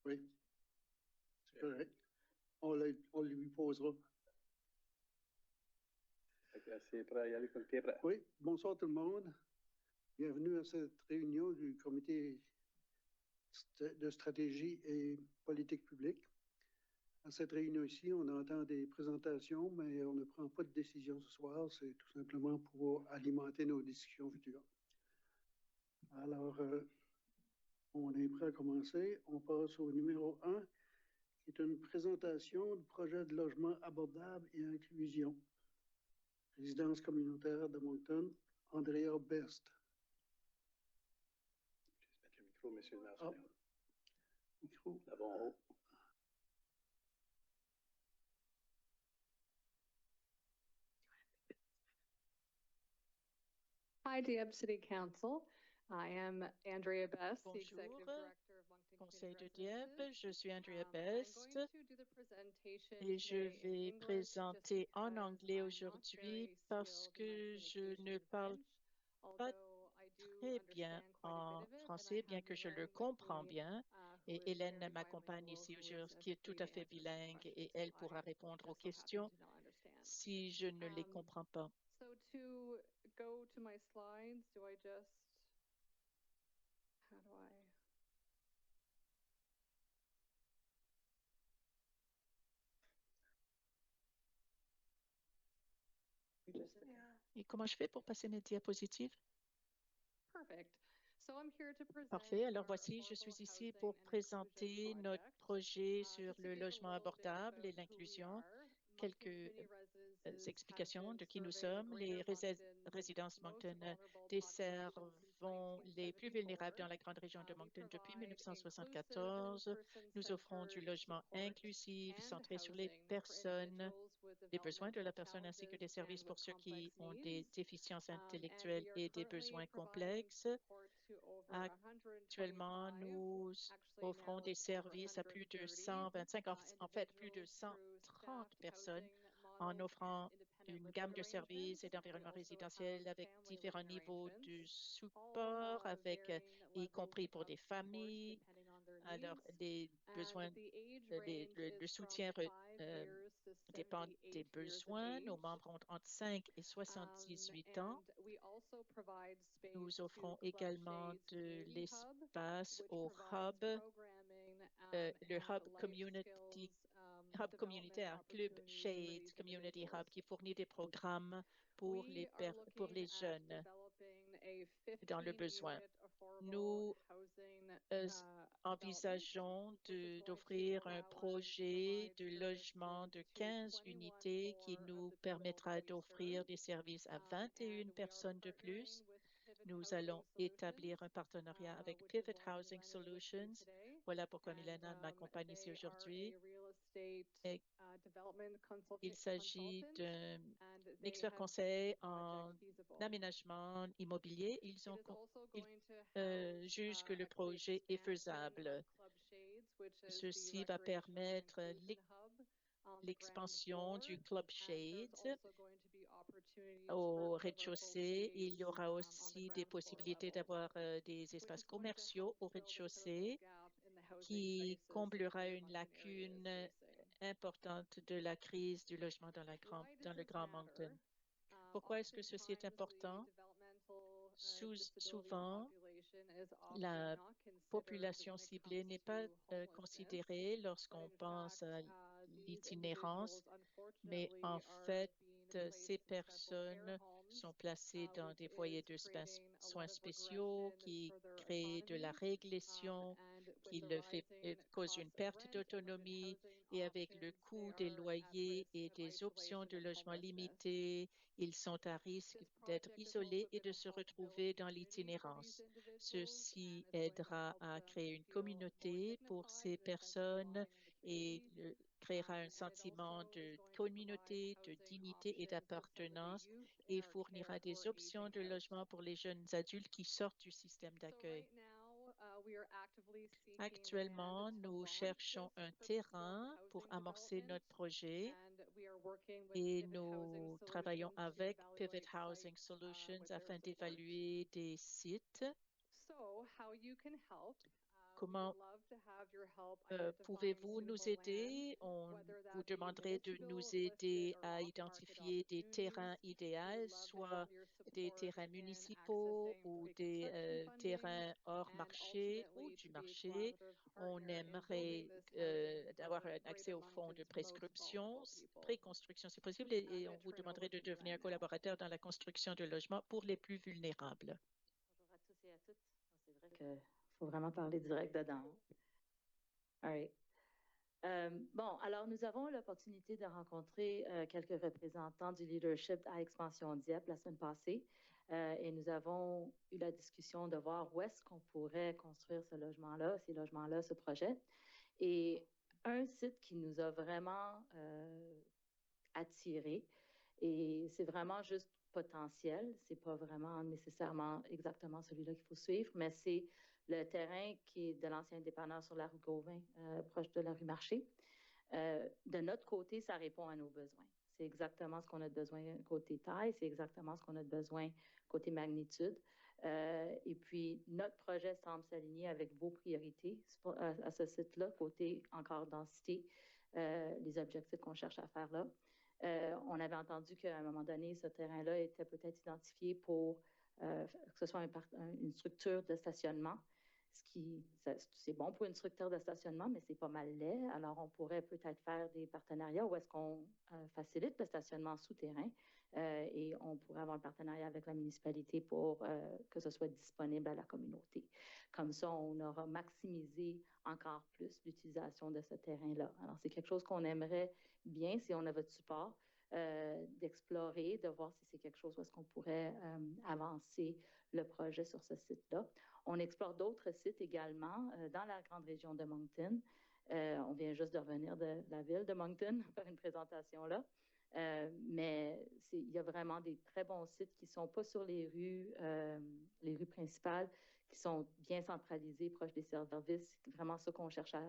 Oui, c'est correct. On lui posera. Oui, bonsoir tout le monde. Bienvenue à cette réunion du comité de stratégie et politique publique. À cette réunion ici, on entend des présentations, mais on ne prend pas de décision ce soir. C'est tout simplement pour alimenter nos discussions futures. Alors, on est prêt à commencer. On passe au numéro 1, qui est une présentation du projet de logement abordable et inclusion. Résidence communautaire de Moncton, Andrea Best. Juste mettre le micro, monsieur le maire. Micro. D'abord en haut. Hi, Dieppe City Council. I am Andrea Best, the Bonjour, Executive Director of Moncton Conseil de Community Dieppe. Residences. Je suis Andrea I'm Best going to do the presentation et je today in vais English présenter just en because anglais I'm not aujourd'hui very parce skilled in que my je ne communication parle French, pas although I do très bien understand quite a bit en of it, and I français, bien have que je le Hélène with comprends me, bien. who Et is Hélène very m'accompagne bilingual, ici who aujourd'hui, is qui est tout free à to fait answer some bilingue et questions elle that pourra I répondre aux just so happen questions to not understand. si je ne les comprends pas. So to go to my slides, do I just, how do I? Et comment je fais pour passer mes diapositives? Perfect. So I'm here to present Parfait. Alors our voici, je suis affordable ici housing pour and présenter inclusion notre project. projet sur Just to le give a logement little bit abordable et about who we l'inclusion. are, Quelques Moncton Community Residences explications has de been qui nous serving sommes. Les Greater Moncton, the résidences most Moncton vulnerable desservent population since les plus vulnérables dans 1974. la grande région de We Moncton depuis provide inclusive, 1974. Nous offrons du person-centered logement support inclusif and centré sur les housing for personnes, individuals with les besoins de la developmental personne ainsi que challenges des services and pour with ceux qui complex ont des needs. déficiences And intellectuelles we are et des currently besoins providing complexes. support to over Actuellement, 125, nous actually offrons now des it's over services à plus de 130 125, en fait plus de individuals through 130 staffed personnes, housing en models offrant and independent une living gamme de services et arrangements. We d'environnements also have résidentiels avec family différents living niveaux de arrangements, all support, avec, varying y levels compris pour of des support familles. depending on their Alors, needs. les besoins, And the age range le is from soutien 5 euh, years to dépend des 78 years of besoins. Nos age. membres ont entre 5 et 78 ans. And we also provide space Nous to offrons Club également Shades de Community Hub, l'espace which au provides hub, programming le and hub life skills hub development communautaire, Club opportunities for Shades these Community Hub, individuals. qui fournit des programmes pour We are pour les looking at jeunes developing a dans le besoin. 15-unit affordable Nous housing development, envisageons which is going to d'offrir un allow us to projet provide de logement services de to 15 21 unités qui more of nous the people that permettra we d'offrir serve. des services à And 21 we are personnes de partnering plus. with Pivot Nous Housing allons établir un Solutions, partenariat avec which is Pivot why Housing Milena is with me Solutions. today. Voilà pourquoi And Milena m'accompagne ici they are aujourd'hui. a real estate Et development il s'agit consultant, d'un and they expert have conseil the en project feasible. aménagement immobilier. Ils It is also ils, going to house jugent que le the projet est expansion faisable. of Club Shades, which is the Ceci va recreational and permettre inclusion hub on the ground l'expansion floor. du Club And there's Shades also going to be opportunities au for commercial rez-de-chaussée. Il y space aura on the aussi des ground floor possibilités level, d'avoir des which espaces is going to commerciaux help au fill the critical rez-de-chaussée gap in the housing qui crisis that the comblera Greater une Moncton area is lacune facing. importante de la crise du logement dans Why does dans le this Grand Moncton. matter? Pourquoi est-ce que ceci est Oftentimes, the important? developmental disability Souvent, population is often la not considered population when it ciblée comes n'est pas to homelessness, considérée but lorsqu'on in pense à fact, these l'itinérance, individuals mais en unfortunately are fait, being ces placed in special care personnes sont homes, placées dans which des foyers is de creating a soins lot of spéciaux regression qui for their créent de la autonomy. régression, And with qui the cause rising une costs of perte rent and limited d'autonomie housing et avec le options, they coût des are at loyers risk et of des options isolation de and logement homelessness. limités, ils sont à risque This d'être project is isolés also et going de to se help build retrouver dans community for these l'itinérance. individuals, and Ceci it's going to aidera help à them créer une feel more communauté pour dignified ces and a sense of personnes belonging in the et community. créera un And it sentiment also is de going to provide communauté, de housing dignité et options for some of the d'appartenance youth in et our care fournira des or options aging de house. logement pour les jeunes adultes qui sortent du système So d'accueil. right now, we are actively seeking Actuellement, land to nous launch cherchons this un purpose-built terrain pour housing amorcer notre development, projet and we are working with et Pivot Housing nous travaillons Solutions to avec Pivot evaluate Housing sites Solutions with their afin support. d'évaluer des sites. So how you can help comment pouvez-vous nous aider? On vous demanderait de nous aider à identifier des terrains idéaux, soit des terrains municipaux ou des terrains hors marché ou du marché. On aimerait avoir un accès aux fonds de préconstruction, c'est possible, et on vous demanderait de devenir collaborateur dans la construction de logements pour les plus vulnérables. Bonjour à tous et à toutes. C'est vrai qu'il faut vraiment parler direct dedans. All right. Bon, alors nous avons l'opportunité de rencontrer quelques représentants du leadership à Expansion Dieppe la semaine passée et nous avons eu la discussion de voir où est-ce qu'on pourrait construire ce logement-là, ces logements-là, ce projet. Et un site qui nous a vraiment attirés, et c'est vraiment juste potentiel, c'est pas vraiment nécessairement exactement celui-là qu'il faut suivre, mais c'est le terrain qui est de l'ancien dépanneur sur la rue Gauvin, proche de la rue Marché. De notre côté, ça répond à nos besoins. C'est exactement ce qu'on a besoin côté taille, c'est exactement ce qu'on a besoin côté magnitude. Et puis, notre projet semble s'aligner avec vos priorités à ce site-là, côté encore densité, les objectifs qu'on cherche à faire là. On avait entendu qu'à un moment donné, ce terrain-là était peut-être identifié pour que ce soit une structure de stationnement. C'est bon pour une structure de stationnement, mais c'est pas mal laid. Alors, on pourrait peut-être faire des partenariats où est-ce qu'on facilite le stationnement souterrain et on pourrait avoir un partenariat avec la municipalité pour que ce soit disponible à la communauté. Comme ça, on aura maximisé encore plus l'utilisation de ce terrain-là. Alors, c'est quelque chose qu'on aimerait bien, si on a votre support, d'explorer, de voir si c'est quelque chose où est-ce qu'on pourrait avancer le projet sur ce site-là. On explore d'autres sites également dans la grande région de Moncton. On vient juste de revenir de la ville de Moncton faire une présentation là. Mais il y a vraiment des très bons sites qui ne sont pas sur les rues principales, qui sont bien centralisés, proches des services. C'est vraiment ça qu'on cherche à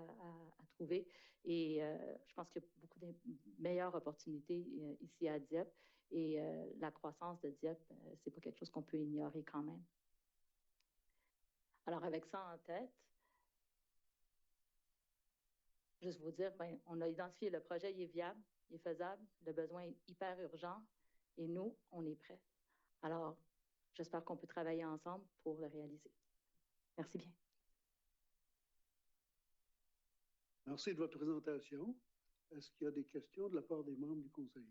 trouver. Et je pense qu'il y a beaucoup de meilleures opportunités ici à Dieppe. Et la croissance de Dieppe, ce n'est pas quelque chose qu'on peut ignorer quand même. Alors, avec ça en tête, juste vous dire, on a identifié le projet, il est viable, il est faisable, le besoin est hyper urgent et nous, on est prêts. Alors, j'espère qu'on peut travailler ensemble pour le réaliser. Merci bien. Merci de votre présentation. Est-ce qu'il y a des questions de la part des membres du Conseil?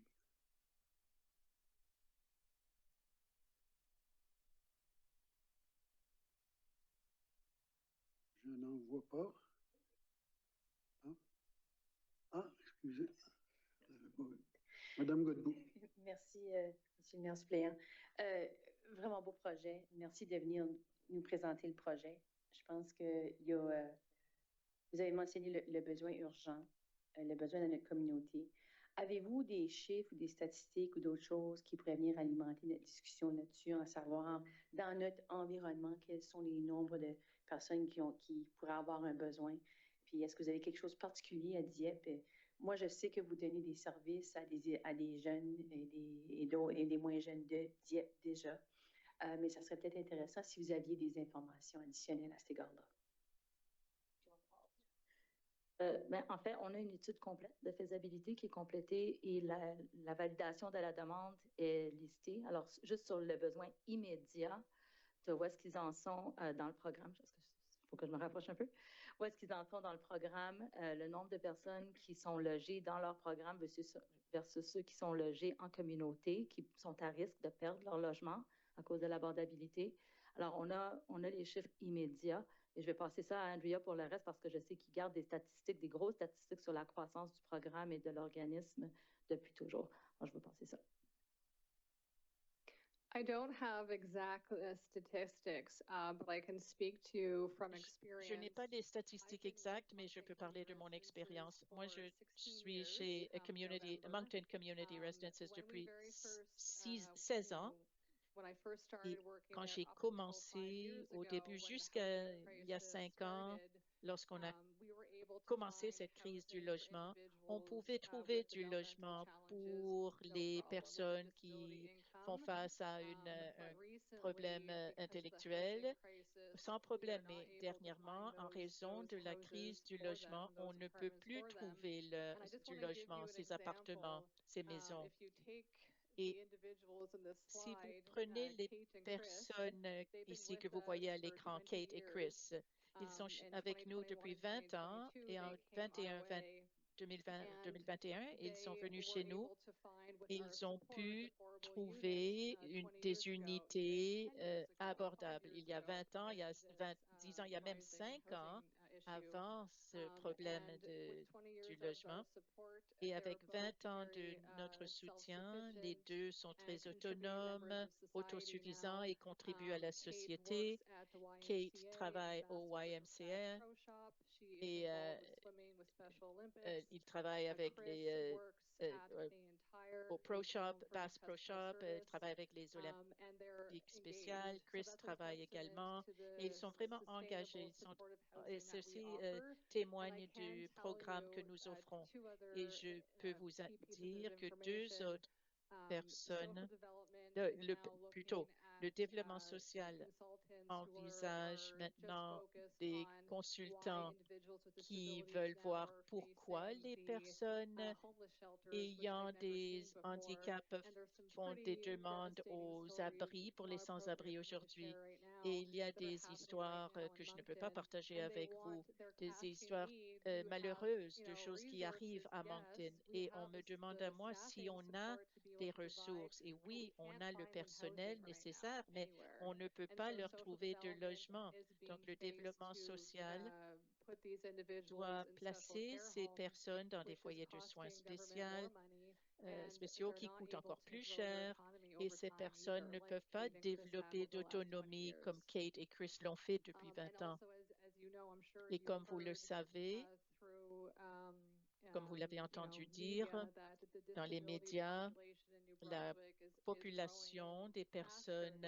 Je n'en vois pas. Excusez. Madame Godbout. Merci, Monsieur le maire suppléant. Vraiment beau projet. Merci de venir nous présenter le projet. Je pense que vous avez mentionné le besoin urgent, le besoin de notre communauté. Avez-vous des chiffres ou des statistiques ou d'autres choses qui pourraient venir alimenter notre discussion là-dessus, à savoir, dans notre environnement, quels sont les nombres de personnes qui pourraient avoir un besoin? Puis, est-ce que vous avez quelque chose de particulier à Dieppe? Moi, je sais que vous donnez des services à des jeunes et des moins jeunes de Dieppe déjà, mais ça serait peut-être intéressant si vous aviez des informations additionnelles à cet égard-là. En fait, on a une étude complète de faisabilité qui est complétée et la validation de la demande est listée. Alors, juste sur le besoin immédiat, de où est-ce qu'ils en sont dans le programme. Il faut que je me rapproche un peu. Où est-ce qu'ils en sont dans le programme, le nombre de personnes qui sont logées dans leur programme versus ceux qui sont logés en communauté, qui sont à risque de perdre leur logement à cause de l'abordabilité. Alors, on a les chiffres immédiats. Et je vais passer ça à Andrea pour le reste parce que je sais qu'il garde des statistiques, des grosses statistiques sur la croissance du programme et de l'organisme depuis toujours. Alors, je vais passer ça. I don't have exact statistics, but I can speak to from experience. Je n'ai pas des statistiques exactes, mais je peux parler de mon expérience. Moi, je suis chez Moncton Community Residences depuis 16 ans. Et quand j'ai commencé au début, jusqu'à il y a 5 ans, lorsqu'on a commencé cette crise du logement, on pouvait trouver du logement pour les personnes qui font face à un problème intellectuel sans problème, mais dernièrement, en raison de la crise du logement, on ne peut plus trouver du logement, ces appartements, ces maisons. Et si vous prenez les personnes ici que vous voyez à l'écran, Kate et Chris, ils sont avec nous depuis 20 ans et en 2021, ils sont venus chez nous. Ils ont pu trouver des unités abordables. Il y a 20 ans, il y a 10 ans, il y a même 5 ans avant ce problème du logement. Et avec 20 ans de notre soutien, les deux sont très autonomes, autosuffisants et contribuent à la société. Kate travaille au YMCA et il travaille avec les au Pro Shop, Bass Pro Shop, travaille avec les Olympiques spéciales. Chris travaille également et ils sont vraiment engagés. Et ceci témoigne du programme que nous offrons. Et je peux vous dire que deux autres personnes, plutôt le développement social envisage maintenant des consultants qui veulent voir pourquoi les personnes ayant des handicaps font des demandes aux abris pour les sans-abri aujourd'hui. Et il y a des histoires que je ne peux pas partager avec vous, des histoires malheureuses de choses qui arrivent à Moncton. Et on me demande à moi si on a des ressources. Et oui, on a le personnel nécessaire, mais on ne peut pas leur trouver de logement. Donc, le développement social doit placer ces personnes dans des foyers de soins spéciaux qui coûtent encore plus cher et ces personnes ne peuvent pas développer d'autonomie comme Kate et Chris l'ont fait depuis 20 ans. Et comme vous le savez, comme vous l'avez entendu dire dans les médias, la population des personnes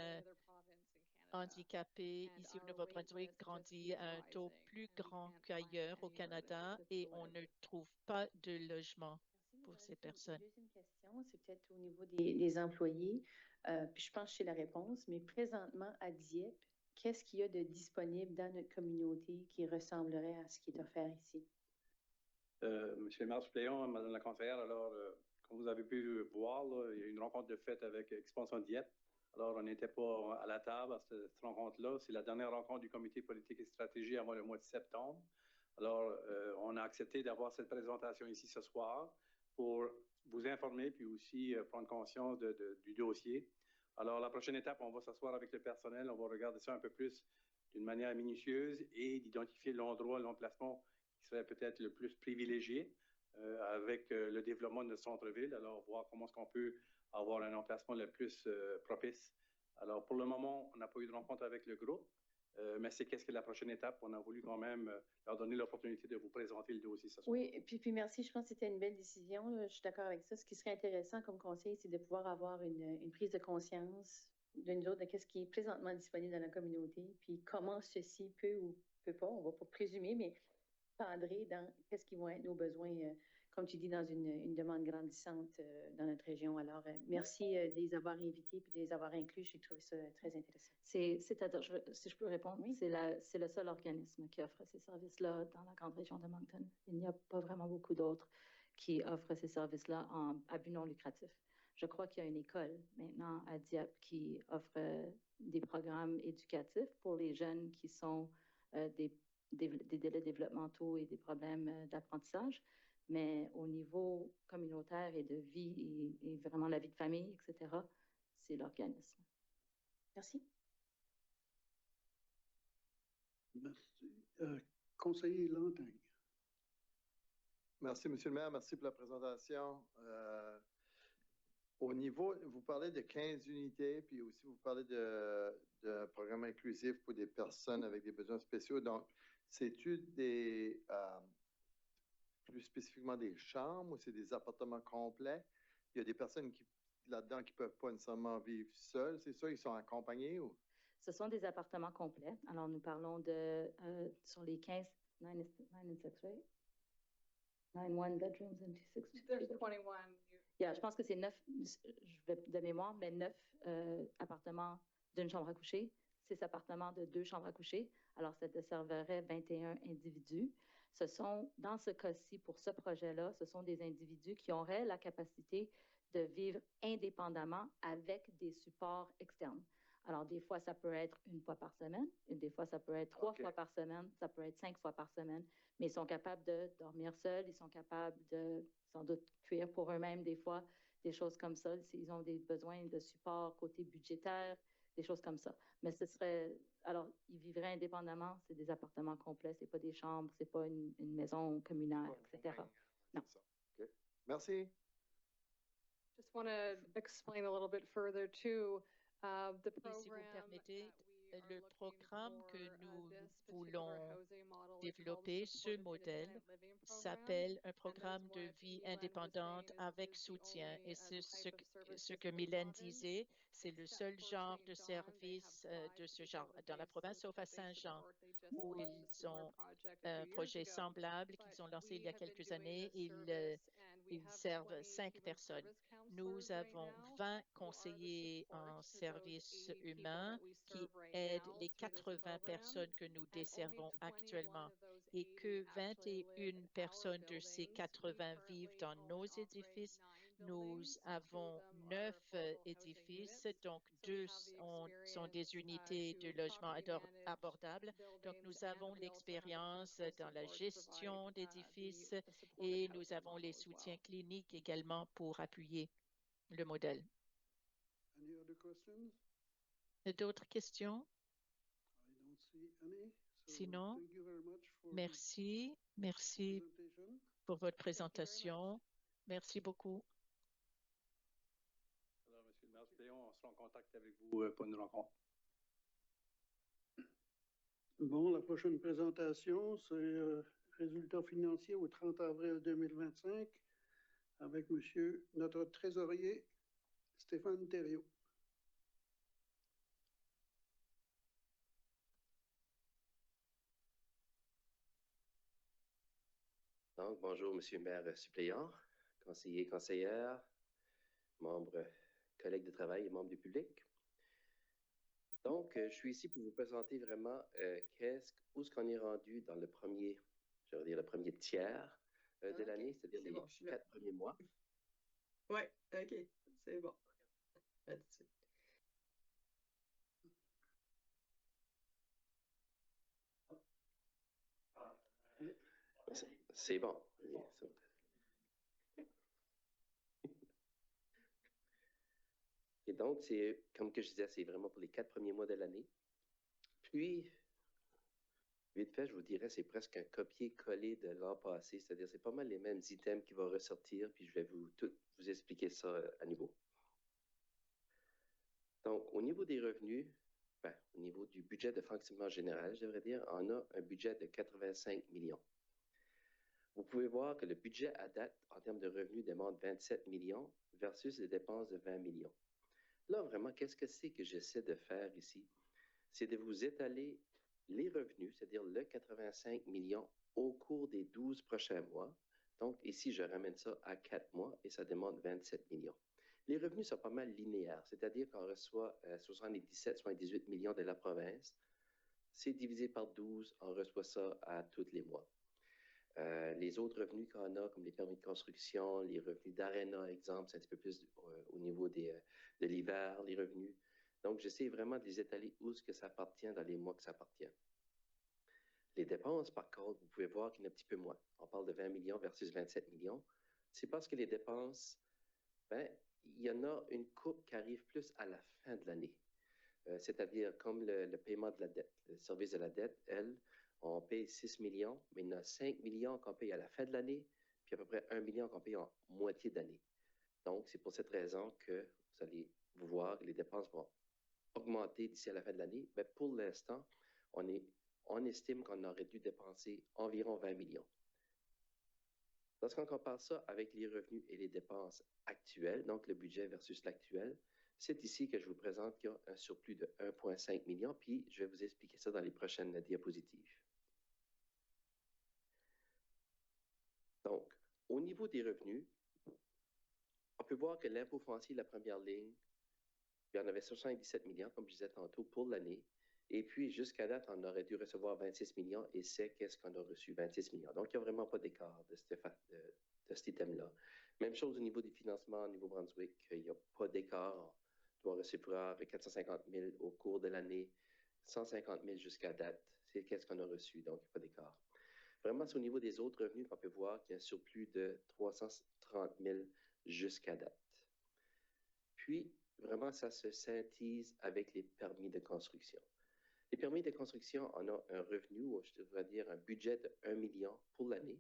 handicapées ici au Nouveau-Brunswick grandit à un taux plus grand qu'ailleurs au Canada et on ne trouve pas de logement pour ces personnes. Deuxième question, c'est peut-être au niveau des employés. Puis je pense que c'est la réponse, mais présentement à Dieppe, qu'est-ce qu'il y a de disponible dans notre communauté qui ressemblerait à ce qui est offert ici? Monsieur le maire suppléant, Madame la conseillère, alors, comme vous avez pu voir, là, il y a eu une rencontre de fête avec Expansion Dieppe. Alors, on n'était pas à la table à cette rencontre-là. C'est la dernière rencontre du comité politique et stratégie avant le mois de septembre. Alors, on a accepté d'avoir cette présentation ici ce soir pour vous informer puis aussi prendre conscience du dossier. Alors, la prochaine étape, on va s'asseoir avec le personnel, on va regarder ça un peu plus d'une manière minutieuse et d'identifier l'endroit, l'emplacement qui serait peut-être le plus privilégié avec le développement de notre centre-ville. Alors, voir comment est-ce qu'on peut avoir un emplacement le plus propice. Alors, pour le moment, on n'a pas eu de rencontre avec le groupe, mais c'est qu'est-ce que la prochaine étape? On a voulu quand même leur donner l'opportunité de vous présenter le dossier ce soir. Oui, puis merci, je pense que c'était une belle décision. Là. Je suis d'accord avec ça. Ce qui serait intéressant comme conseil, c'est de pouvoir avoir une prise de conscience de nous autres, de qu'est-ce qui est présentement disponible dans la communauté, puis comment ceci peut ou peut pas, on va pas présumer, mais pendrer dans qu'est-ce qui vont être nos besoins, comme tu dis, dans une demande grandissante dans notre région. Alors, merci de les avoir invités et de les avoir inclus. J'ai trouvé ça très intéressant. C'est-à-dire, si je peux répondre, oui. c'est le seul organisme qui offre ces services-là dans la grande région de Moncton. Il n'y a pas vraiment beaucoup d'autres qui offrent ces services-là à but non lucratif. Je crois qu'il y a une école maintenant à Dieppe qui offre des programmes éducatifs pour les jeunes qui sont des délais développementaux et des problèmes d'apprentissage, mais au niveau communautaire et de vie et vraiment la vie de famille, etc., c'est l'organisme. Merci. Merci. Conseiller Lantagne. Merci, Monsieur le maire. Merci pour la présentation. Au niveau, vous parlez de 15 unités, puis aussi vous parlez de programme inclusif pour des personnes avec des besoins spéciaux. Donc, c'est-tu plus spécifiquement des chambres ou c'est des appartements complets? Il y a des personnes là-dedans qui ne peuvent pas nécessairement vivre seules, c'est ça? Ils sont accompagnés ou? Ce sont des appartements complets. Alors, nous parlons sur les 15, 9 and 6, right? 9 one bedrooms and 2 6. There's 21 Yeah, je pense que c'est 9, je vais de mémoire, mais 9 appartements d'une chambre à coucher, 6 appartements de 2 chambres à coucher. Alors, ça desservirait 21 individus. Ce sont, dans ce cas-ci, pour ce projet-là, ce sont des individus qui auraient la capacité de vivre indépendamment avec des supports externes. Alors, des fois, ça peut être 1 fois par semaine, des fois, ça peut être 3 fois par semaine, ça peut être 5 fois par semaine, mais ils sont capables de dormir seuls, ils sont capables de, sans doute, cuire pour eux-mêmes des fois, des choses comme ça. Ils ont des besoins de support côté budgétaire, des choses comme ça. Mais ce serait, alors, ils vivraient indépendamment, c'est des appartements complets, c'est pas des chambres, c'est pas une maison communale, etc. Non. Okay. Merci. Just want to explain a little bit further too. The Et si vous program permettez, that we are le looking programme for, que nous this particular voulons Jose model is called développer, the ce Supported modèle Independent Living Program. s'appelle un And programme that's de what vie Milan was indépendante saying avec is the soutien. only Et type of services ce que that they've Mylène gotten. disait, c'est le Except seul for genre St. de John, they have service 5 de ce people genre that dans la they province, sauf à that they Saint-Jean, support. They just où launched ils a similar ont project a un few years projet ago. semblable But qu'ils ont lancé il we y a have been quelques doing années. this service, and we Ils have servent 20 5 human personnes. service counselors Nous right avons now 20 who are the conseillers support en to those services 80 people humains that we qui serve right aident now les through this 80 program. personnes que nous And only desservons 21 actuellement of those et 80 que actually 21 live in our personnes de ces buildings. We 80 vivent currently dans own nos and operate édifices. 9 Nous buildings. 2 of avons them 9 are affordable housing édifices, units. donc So we 2 have the sont des experience unités de to logement properly manage abordables. Donc, buildings, nous and avons we also have the l'expérience clinical dans la support to gestion provide d'édifices the supported et nous housing avons model les as soutiens well. cliniques également pour appuyer le modèle. Any other questions? D'autres questions? I don't see any. So Sinon, thank you very much for merci the presentation. pour votre Thank you very présentation. much. Merci beaucoup. Alors, Monsieur le maire suppléant, on sera en contact avec vous pour une rencontre. Bon, la prochaine présentation, c'est résultats financiers au 30 avril 2025 avec notre trésorier Stéphane Thériault. Donc, bonjour, Monsieur le maire suppléant, conseiller, conseillère, membres, collègues de travail et membres du public. Donc, je suis ici pour vous présenter vraiment où est-ce qu'on est rendu dans le premier, je veux dire, le premier tiers de l'année, c'est-à-dire les 4 premiers mois. Oui, OK, c'est bon. C'est bon. Et donc, c'est, comme que je disais, c'est vraiment pour les 4 premiers mois de l'année. Puis, vite fait, je vous dirais, c'est presque un copier-coller de l'an passé, c'est-à-dire c'est pas mal les mêmes items qui vont ressortir, puis je vais vous expliquer ça à nouveau. Donc, au niveau des revenus, au niveau du budget de fonctionnement général, je devrais dire, on a un budget de 85 millions. Vous pouvez voir que le budget à date, en termes de revenus, demande 27 millions versus les dépenses de 20 millions. Là, vraiment, qu'est-ce que c'est que j'essaie de faire ici? C'est de vous étaler les revenus, c'est-à-dire le 85 millions au cours des 12 prochains mois. Donc, ici, je ramène ça à 4 mois et ça demande 27 millions. Les revenus sont pas mal linéaires, c'est-à-dire qu'on reçoit 77-78 millions de la province. C'est divisé par 12, on reçoit ça à tous les mois. Les autres revenus qu'on a, comme les permis de construction, les revenus d'Arena, exemple, c'est un petit peu plus au niveau de l'hiver, les revenus. Donc, j'essaie vraiment de les étaler où est-ce que ça appartient dans les mois que ça appartient. Les dépenses, par contre, vous pouvez voir qu'il y en a un petit peu moins. On parle de 20 millions versus 27 millions. C'est parce que les dépenses, il y en a une coupe qui arrive plus à la fin de l'année. C'est-à-dire comme le paiement de la dette. Le service de la dette, on paye 6 millions, mais il y en a 5 millions qu'on paye à la fin de l'année, puis à peu près 1 million qu'on paye en moitié d'année. Donc, c'est pour cette raison que vous allez voir que les dépenses vont augmenter d'ici à la fin de l'année. Mais pour l'instant, on estime qu'on aurait dû dépenser environ 20 millions. Lorsqu'on compare ça avec les revenus et les dépenses actuelles, donc le budget versus l'actuel, c'est ici que je vous présente qu'il y a un surplus de 1,5 million, puis je vais vous expliquer ça dans les prochaines diapositives. Donc, au niveau des revenus, On peut voir que l'impôt foncier, la première ligne, il y en avait 77 millions, comme je disais tantôt, pour l'année. Et puis, jusqu'à date, on aurait dû recevoir 26 millions et c'est qu'est-ce qu'on a reçu, 26 millions. Donc, il n'y a vraiment pas d'écart de cet item-là. Même chose au niveau des financements au Nouveau-Brunswick, il n'y a pas d'écart. On doit recevoir 450 000 au cours de l'année, 150 000 jusqu'à date. C'est qu'est-ce qu'on a reçu, donc il n'y a pas d'écart. Vraiment, c'est au niveau des autres revenus qu'on peut voir qu'il y a un surplus de 330 000 jusqu'à date. Puis, vraiment, ça se scintille avec les permis de construction. Les permis de construction, on a un revenu, ou je devrais dire un budget de 1 million pour l'année,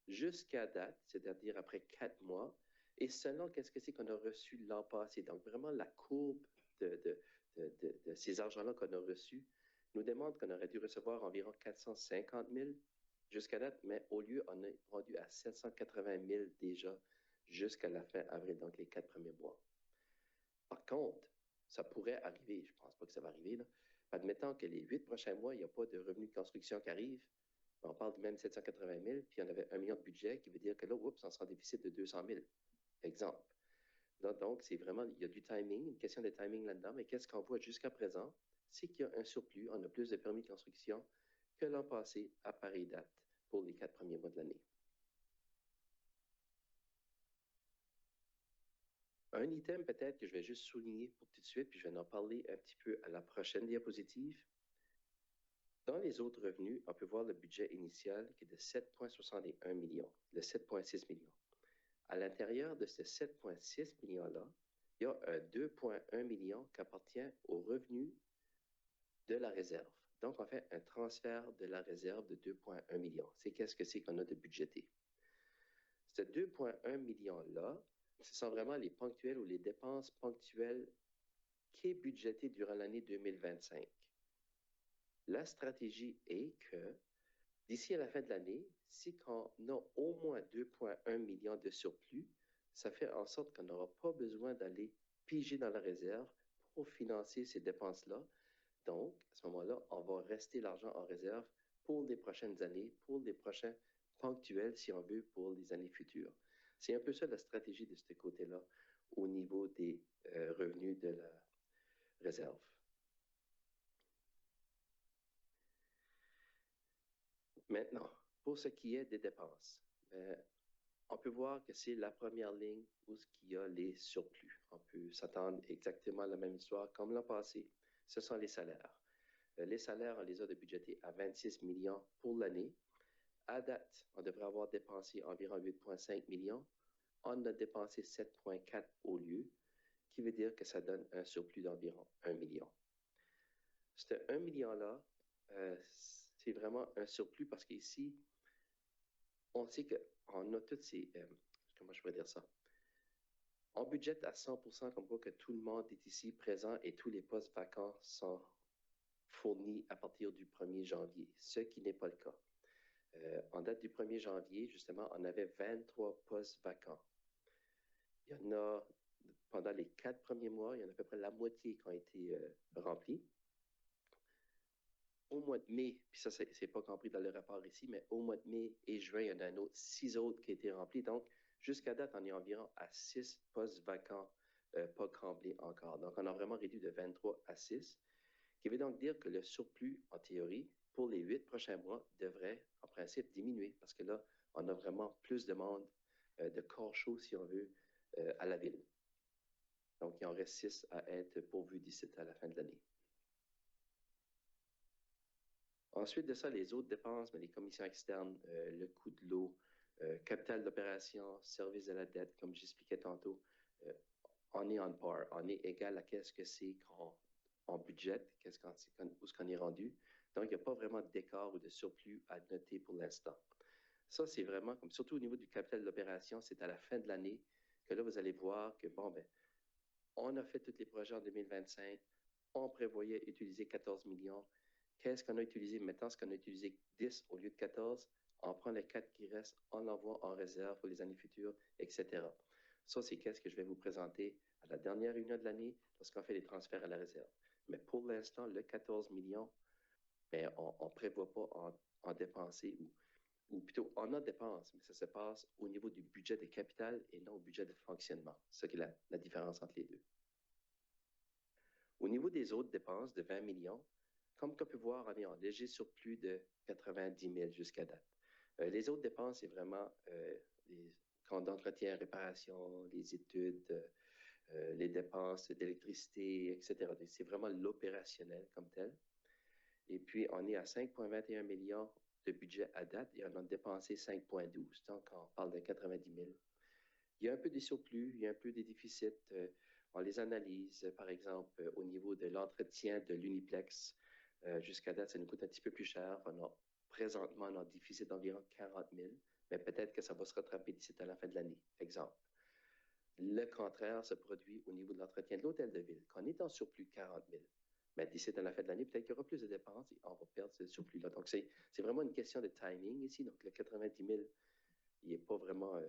jusqu'à date, c'est-à-dire après 4 mois, et selon qu'est-ce que c'est qu'on a reçu l'an passé. Donc, vraiment, la courbe de ces argents-là qu'on a reçus nous démontre qu'on aurait dû recevoir environ 450 000 jusqu'à date, mais au lieu, on est rendu à 780 000 déjà jusqu'à la fin avril, donc les 4 premiers mois. Par contre, ça pourrait arriver, je ne pense pas que ça va arriver, là. Admettons que les 8 prochains mois, il n'y a pas de revenus de construction qui arrivent, on parle de même 780 000, puis on avait 1 million de budget, qui veut dire que là, oups, on sera en déficit de 200 000, exemple. Donc, c'est vraiment, il y a du timing, une question de timing là-dedans, mais qu'est-ce qu'on voit jusqu'à présent, c'est qu'il y a un surplus, on a plus de permis de construction que l'an passé à pareille date pour les 4 premiers mois de l'année. Un item peut-être que je vais juste souligner pour tout de suite, puis je vais en parler un petit peu à la prochaine diapositive. Dans les autres revenus, on peut voir le budget initial qui est de 7,61 millions, de 7,6 millions. À l'intérieur de ce 7,6 millions-là, il y a un 2,1 millions qui appartient aux revenus de la réserve. Donc, on fait un transfert de la réserve de 2,1 millions. C'est qu'est-ce que c'est qu'on a de budgété. Ce 2,1 millions-là, ce sont vraiment les ponctuels ou les dépenses ponctuelles qui est budgété durant l'année 2025. La stratégie est que d'ici à la fin de l'année, si on a au moins 2,1 millions de surplus, ça fait en sorte qu'on n'aura pas besoin d'aller piger dans la réserve pour financer ces dépenses-là. Donc, à ce moment-là, on va rester l'argent en réserve pour les prochaines années, pour les prochains ponctuels, si on veut, pour les années futures. C'est un peu ça la stratégie de ce côté-là au niveau des revenus de la réserve. Maintenant, pour ce qui est des dépenses, on peut voir que c'est la première ligne où il y a les surplus. On peut s'attendre exactement à la même histoire comme l'an passé. Ce sont les salaires. Les salaires, on les a de budgétés à 26 millions pour l'année. À date, on devrait avoir dépensé environ 8,5 millions. On a dépensé 7,4 au lieu, qui veut dire que ça donne un surplus d'environ 1 million. Ce 1 million-là, c'est vraiment un surplus parce qu'ici, on sait qu'on a toutes ces... comment je pourrais dire ça? On budgète à 100% comme quoi que tout le monde est ici présent et tous les postes vacants sont fournis à partir du 1er janvier, ce qui n'est pas le cas. En date du 1er janvier, justement, on avait 23 postes vacants. Il y en a, pendant les 4 premiers mois, il y en a à peu près la moitié qui ont été remplis. Au mois de mai, puis ça, c'est pas compris dans le rapport ici, mais au mois de mai et juin, il y en a un autre 6 autres qui ont été remplis. Donc, jusqu'à date, on est environ à 6 postes vacants pas comblés encore. Donc, on a vraiment réduit de 23 à 6, qui veut donc dire que le surplus, en théorie, pour les 8 prochains mois, devrait, en principe, diminuer parce que là, on a vraiment plus de monde, de corps chauds, si on veut, à la ville. Donc, il en reste 6 à être pourvus d'ici à la fin de l'année. Ensuite de ça, les autres dépenses, les commissions externes, le coût de l'eau, capital d'opération, service de la dette, comme j'expliquais tantôt, on est on par, on est égal à qu'est-ce que c'est qu'on budgète, où est-ce qu'on est rendu. Donc, il n'y a pas vraiment d'écart ou de surplus à noter pour l'instant. Ça, c'est vraiment, comme surtout au niveau du capital d'opération, c'est à la fin de l'année que là, vous allez voir que, bon, ben, on a fait tous les projets en 2025, on prévoyait utiliser 14 millions. Qu'est-ce qu'on a utilisé? Maintenant, est-ce qu'on a utilisé 10 au lieu de 14? On prend les 4 qui restent, on l'envoie en réserve pour les années futures, etc. Ça, c'est qu'est-ce que je vais vous présenter à la dernière réunion de l'année lorsqu'on fait les transferts à la réserve. Mais pour l'instant, le 14 millions, ben, on ne prévoit pas en dépenser ou ou plutôt on a dépenses, mais ça se passe au niveau du budget de capital et non au budget de fonctionnement. C'est ça qui est la différence entre les deux. Au niveau des autres dépenses de 20 millions, comme on peut voir, on est en léger surplus de 90 000 jusqu'à date. Les autres dépenses, c'est vraiment les comptes d'entretien, réparation, les études, les dépenses d'électricité, etc. C'est vraiment l'opérationnel comme tel. Et puis, on est à 5,21 millions de budget à date et on a dépensé 5,12. Donc, on parle de 90 000. Il y a un peu des surplus, il y a un peu des déficits. On les analyse, par exemple, au niveau de l'entretien de l'uniplex. Jusqu'à date, ça nous coûte un petit peu plus cher. Présentement, on a un déficit d'environ 40 000, mais peut-être que ça va se rattraper d'ici à la fin de l'année, exemple. Le contraire se produit au niveau de l'entretien de l'hôtel de ville. Quand on est en surplus de 40 000, mais d'ici à la fin de l'année, peut-être qu'il y aura plus de dépenses et on va perdre ce surplus-là. Donc, c'est vraiment une question de timing ici. Donc, le 90 000, il n'est pas vraiment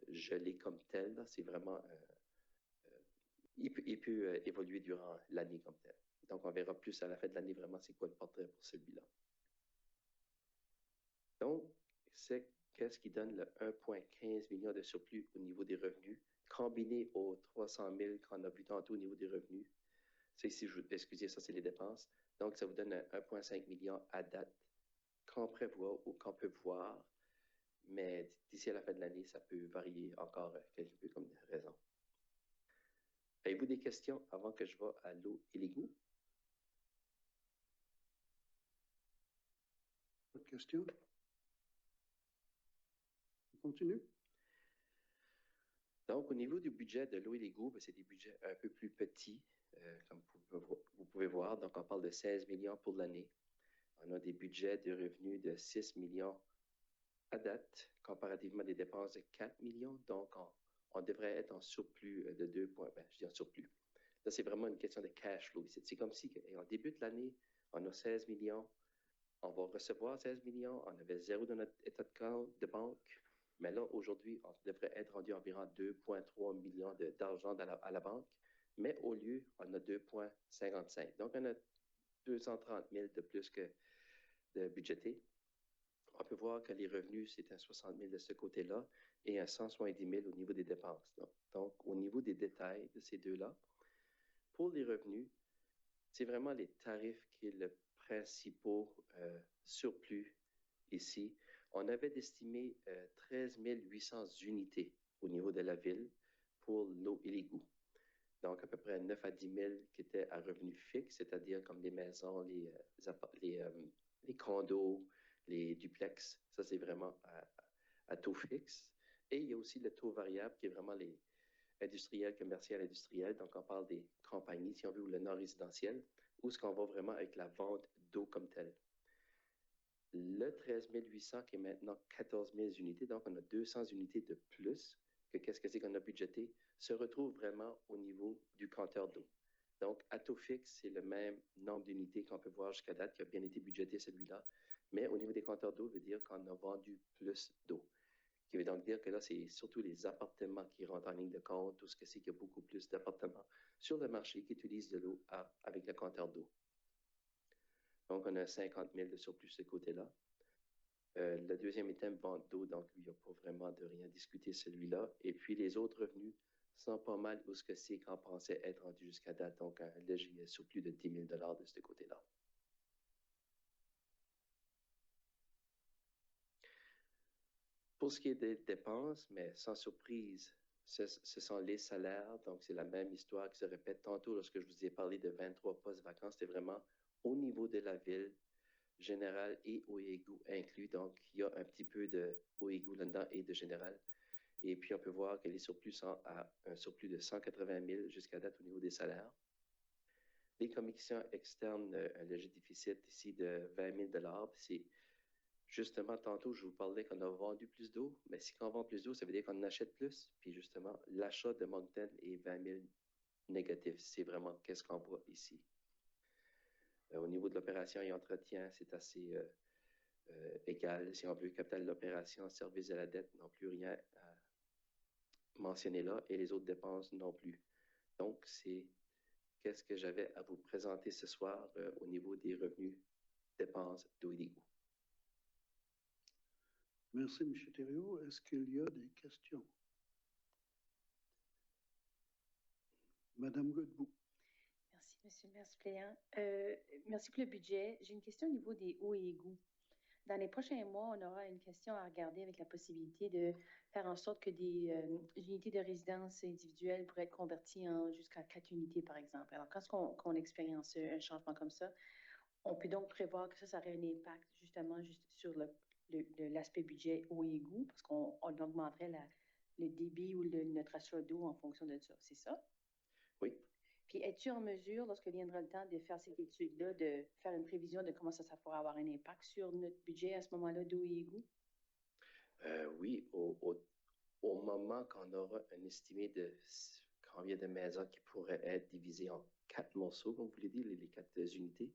gelé comme tel. C'est vraiment... il peut évoluer durant l'année comme tel. Donc, on verra plus à la fin de l'année vraiment c'est quoi le portrait pour celui-là. Donc, c'est qu'est-ce qui donne le 1,15 million de surplus au niveau des revenus, combiné aux 300 000 qu'on a vu tantôt au niveau des revenus. C'est ici, excusez, ça c'est les dépenses. Donc, ça vous donne 1,5 million à date qu'on prévoit ou qu'on peut voir, mais d'ici à la fin de l'année, ça peut varier encore quelque peu comme raison. Avez-vous des questions avant que je vais à l'eau et l'égout? Pas de questions? On continue? Donc, au niveau du budget de l'eau et l'égout, c'est des budgets un peu plus petits, comme vous pouvez voir. Donc, on parle de 16 millions pour l'année. On a des budgets de revenus de 6 millions à date, comparativement à des dépenses de 4 millions. Donc, on devrait être en surplus de 2 points. Ben, je dis en surplus. Là, c'est vraiment une question de cash flow. C'est comme si, en début de l'année, on a 16 millions. On va recevoir 16 millions. On avait 0 dans notre état de compte de banque. Mais là, aujourd'hui, on devrait être rendu environ 2,3 millions d'argent à la banque. Mais au lieu, on a 2,55. Donc, on a 230 000 de plus que de budgété. On peut voir que les revenus, c'est à 60 000 de ce côté-là et à 170 000 au niveau des dépenses. Donc, au niveau des détails de ces deux-là, pour les revenus, c'est vraiment les tarifs qui est le principal surplus ici. On avait estimé 13 800 unités au niveau de la ville pour l'eau et l'égout. Donc, à peu près 9 à 10 000 qui étaient à revenus fixes, c'est-à-dire comme les maisons, les condos, les duplex. Ça, c'est vraiment à taux fixe. Et il y a aussi le taux variable qui est vraiment les industriels, commercial, industriel. Donc, on parle des compagnies, si on veut, ou le non résidentiel, où est-ce qu'on va vraiment avec la vente d'eau comme telle. Le 13 800 qui est maintenant 14 000 unités, donc on a 200 unités de plus que qu'est-ce que c'est qu'on a budgété, se retrouve vraiment au niveau du compteur d'eau. Donc, à taux fixe, c'est le même nombre d'unités qu'on peut voir jusqu'à date, qui a bien été budgété celui-là. Mais au niveau des compteurs d'eau, ça veut dire qu'on a vendu plus d'eau. Ce qui veut donc dire que là, c'est surtout les appartements qui rentrent en ligne de compte, tout ce que c'est qu'il y a beaucoup plus d'appartements sur le marché qui utilisent de l'eau avec le compteur d'eau. Donc, on a 50 000 de surplus de ce côté-là. Le deuxième item, vente d'eau, donc il n'y a pas vraiment de rien à discuter celui-là. Et puis, les autres revenus sont pas mal où ce que c'est qu'on pensait être rendu jusqu'à date. Donc, un léger surplus de 10 000 de ce côté-là. Pour ce qui est des dépenses, mais sans surprise, ce sont les salaires. Donc, c'est la même histoire qui se répète. Tantôt, lorsque je vous ai parlé de 23 postes vacants, c'était vraiment au niveau de la ville, général et au égout inclus. Donc, il y a un petit peu de au égout là-dedans et de général. Et puis, on peut voir que les surplus sont à un surplus de 180 000 jusqu'à date au niveau des salaires. Les commissions externes, un léger déficit ici de 20 000 $. C'est justement, tantôt, je vous parlais qu'on a vendu plus d'eau, mais si on vend plus d'eau, ça veut dire qu'on en achète plus. Puis justement, l'achat de Moncton est 20 000 négatif. C'est vraiment qu'est-ce qu'on voit ici. Au niveau de l'opération et entretien, c'est assez égal. Si on veut, capital de l'opération, service de la dette, non plus rien à mentionner là, et les autres dépenses non plus. Donc, c'est qu'est-ce que j'avais à vous présenter ce soir au niveau des revenus, dépenses d'eau et d'égout. Merci, M. Thériault. Est-ce qu'il y a des questions? Madame Godbout. Merci, Monsieur le maire suppléant. Merci pour le budget. J'ai une question au niveau des eaux et égouts. Dans les prochains mois, on aura une question à regarder avec la possibilité de faire en sorte que des unités de résidence individuelles pourraient être converties en jusqu'à 4 unités, par exemple. Alors, quand on expérience un changement comme ça, on peut donc prévoir que ça aurait un impact justement juste sur l'aspect budget eau et égout, parce qu'on augmenterait le débit ou notre achat d'eau en fonction de ça. C'est ça? Oui. Puis, es-tu en mesure, lorsque viendra le temps de faire cette étude-là, de faire une prévision de comment ça pourra avoir un impact sur notre budget à ce moment-là d'eau et égout? Oui, au moment qu'on aura un estimé de combien de maisons qui pourraient être divisées en 4 morceaux, comme vous l'avez dit, les 4 unités,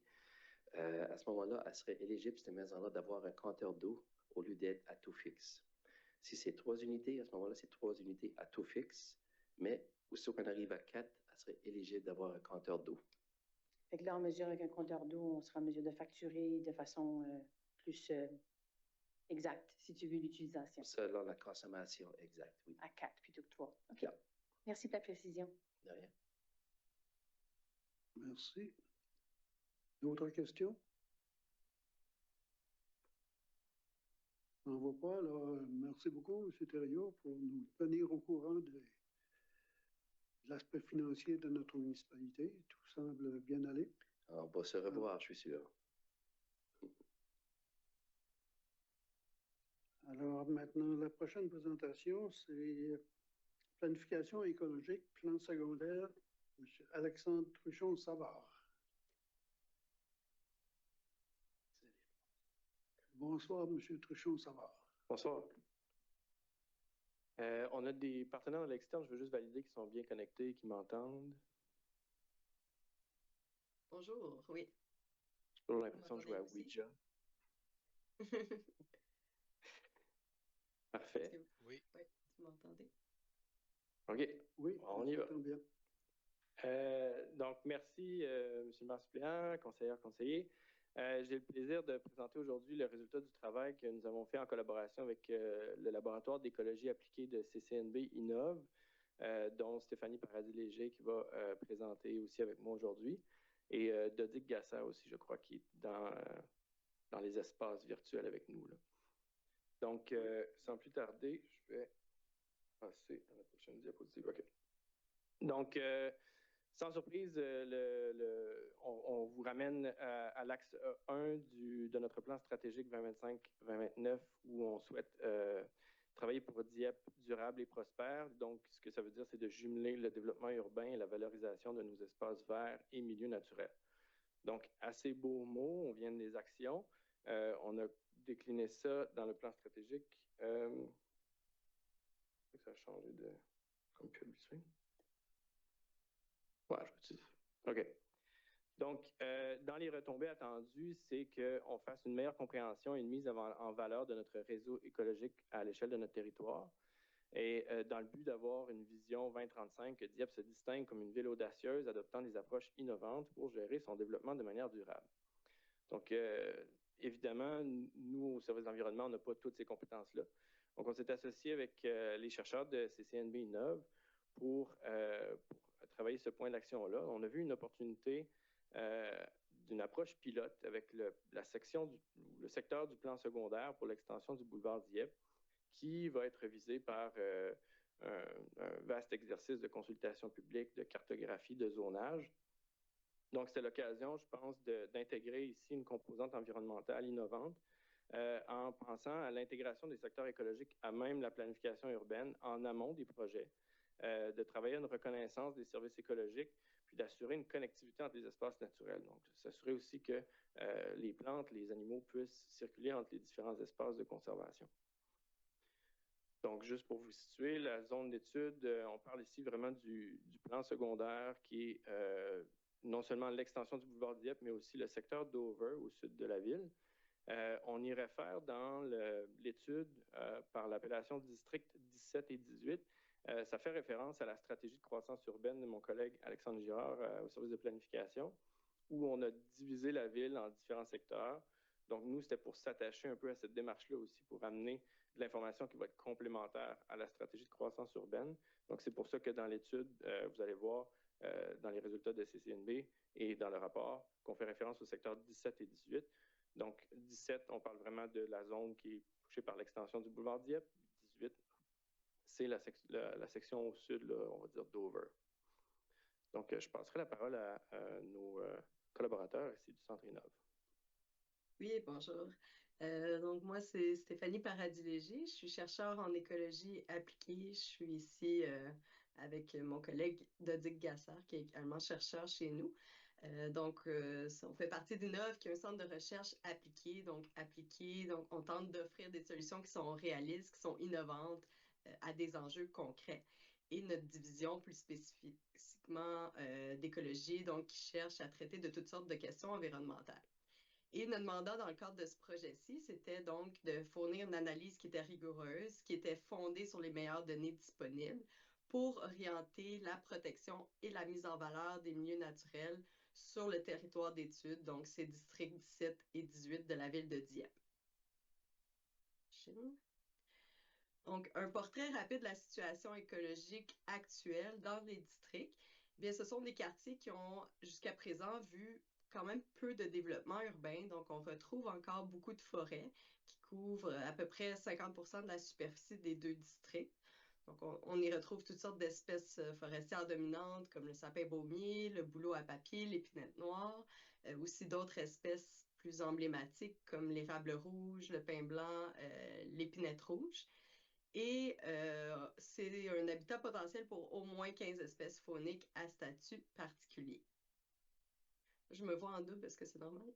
à ce moment-là, elle serait éligible, cette maison-là, d'avoir un compteur d'eau au lieu d'être à taux fixe. Si c'est 3 unités, à ce moment-là, c'est 3 unités à taux fixe, mais aussitôt qu'on arrive à 4, elle serait éligible d'avoir un compteur d'eau. Fait que là, en mesure avec un compteur d'eau, on sera en mesure de facturer de façon plus exacte, si tu veux, l'utilisation. Selon la consommation exacte, oui. À 4 plutôt que 3. OK. Yeah. Merci pour la précision. De rien. Merci. D'autres questions? On n'en voit pas. Alors, merci beaucoup, M. Thériault, pour nous tenir au courant de l'aspect financier de notre municipalité. Tout semble bien aller. On va se revoir, je suis sûr. Alors maintenant, la prochaine présentation, c'est planification écologique, plan secondaire, M. Alexandre Truchon-Savard. Bonsoir, M. Truchon-Savard. Bonsoir. On a des partenaires à l'externe, je veux juste valider qu'ils sont bien connectés, qu'ils m'entendent. Bonjour, oui. J'ai toujours l'impression de jouer à Ouija. Parfait. Oui. Oui, vous m'entendez? OK. Oui, on y va. Bien. Donc, merci, M. le maire suppléant, conseiller. J'ai le plaisir de présenter aujourd'hui le résultat du travail que nous avons fait en collaboration avec le laboratoire d'écologie appliquée de CCNB Innove, dont Stéphanie Paradis-Léger qui va présenter aussi avec moi aujourd'hui, et Dodic Gassa aussi, je crois, qui est dans les espaces virtuels avec nous, là. Donc, sans plus tarder, je vais passer à la prochaine diapositive. OK. Donc, sans surprise, on vous ramène à l'axe 1 de notre plan stratégique 2025-2029 où on souhaite travailler pour Dieppe durable et prospère. Donc, ce que ça veut dire, c'est de jumeler le développement urbain et la valorisation de nos espaces verts et milieux naturels. Donc, assez beaux mots, on vient des actions. On a décliné ça dans le plan stratégique. Ça a changé de... Comme publicité. Ouais, je veux dire. OK. Donc, dans les retombées attendues, c'est qu'on fasse une meilleure compréhension et une mise en valeur de notre réseau écologique à l'échelle de notre territoire. Et dans le but d'avoir une vision 2035, que Dieppe se distingue comme une ville audacieuse, adoptant des approches innovantes pour gérer son développement de manière durable. Donc, évidemment, nous, au service de l'environnement, on n'a pas toutes ces compétences-là. Donc, on s'est associé avec les chercheurs de CCNB Innove pour travailler ce point d'action-là. On a vu une opportunité d'une approche pilote avec le secteur du plan secondaire pour l'extension du boulevard Dieppe, qui va être visé par un vaste exercice de consultation publique, de cartographie, de zonage. Donc, c'est l'occasion, je pense, d'intégrer ici une composante environnementale innovante en pensant à l'intégration des secteurs écologiques à même la planification urbaine en amont des projets, de travailler à une reconnaissance des services écologiques, puis d'assurer une connectivité entre les espaces naturels. Donc, s'assurer aussi que les plantes, les animaux puissent circuler entre les différents espaces de conservation. Donc, juste pour vous situer, la zone d'étude, on parle ici vraiment du plan secondaire qui est non seulement l'extension du boulevard Dieppe, mais aussi le secteur Dover au sud de la ville. On y réfère dans l'étude par l'appellation district 17 et 18. Ça fait référence à la stratégie de croissance urbaine de mon collègue Alexandre Girard au service de planification, où on a divisé la ville en différents secteurs, Donc, nous, c'était pour s'attacher un peu à cette démarche-là aussi, pour amener de l'information qui va être complémentaire à la stratégie de croissance urbaine. Donc, c'est pour ça que dans l'étude, vous allez voir dans les résultats de CCNB et dans le rapport qu'on fait référence au secteur 17 et 18. Donc, 17, on parle vraiment de la zone qui est touchée par l'extension du boulevard Dieppe. 18, c'est la section au sud, là, on va dire Dover. Donc, je passerai la parole à nos collaborateurs ici du Centre Innov. Oui, bonjour. Donc, moi, c'est Stéphanie Paradis-Léger. Je suis chercheure en écologie appliquée. Je suis ici avec mon collègue Dodic Gassard, qui est également chercheur chez nous. Donc, on fait partie d'Innov, qui est un centre de recherche appliqué. Donc, on tente d'offrir des solutions qui sont réalistes, qui sont innovantes à des enjeux concrets. Et notre division, plus spécifiquement d'écologie, donc qui cherche à traiter de toutes sortes de questions environnementales. Et notre mandat dans le cadre de ce projet-ci, c'était donc de fournir une analyse qui était rigoureuse, qui était fondée sur les meilleures données disponibles pour orienter la protection et la mise en valeur des milieux naturels sur le territoire d'étude, donc ces districts 17 et 18 de la ville de Dieppe. Donc, un portrait rapide de la situation écologique actuelle dans les districts. Bien, ce sont des quartiers qui ont jusqu'à présent vu quand même peu de développement urbain. Donc, on retrouve encore beaucoup de forêts qui couvrent à peu près 50% de la superficie des deux districts. Donc, on y retrouve toutes sortes d'espèces forestières dominantes comme le sapin baumier, le bouleau à papier, l'épinette noire, aussi d'autres espèces plus emblématiques comme l'érable rouge, le pin blanc, l'épinette rouge. Et c'est un habitat potentiel pour au moins 15 espèces fauniques à statut particulier. Je me vois en double, est-ce que c'est normal?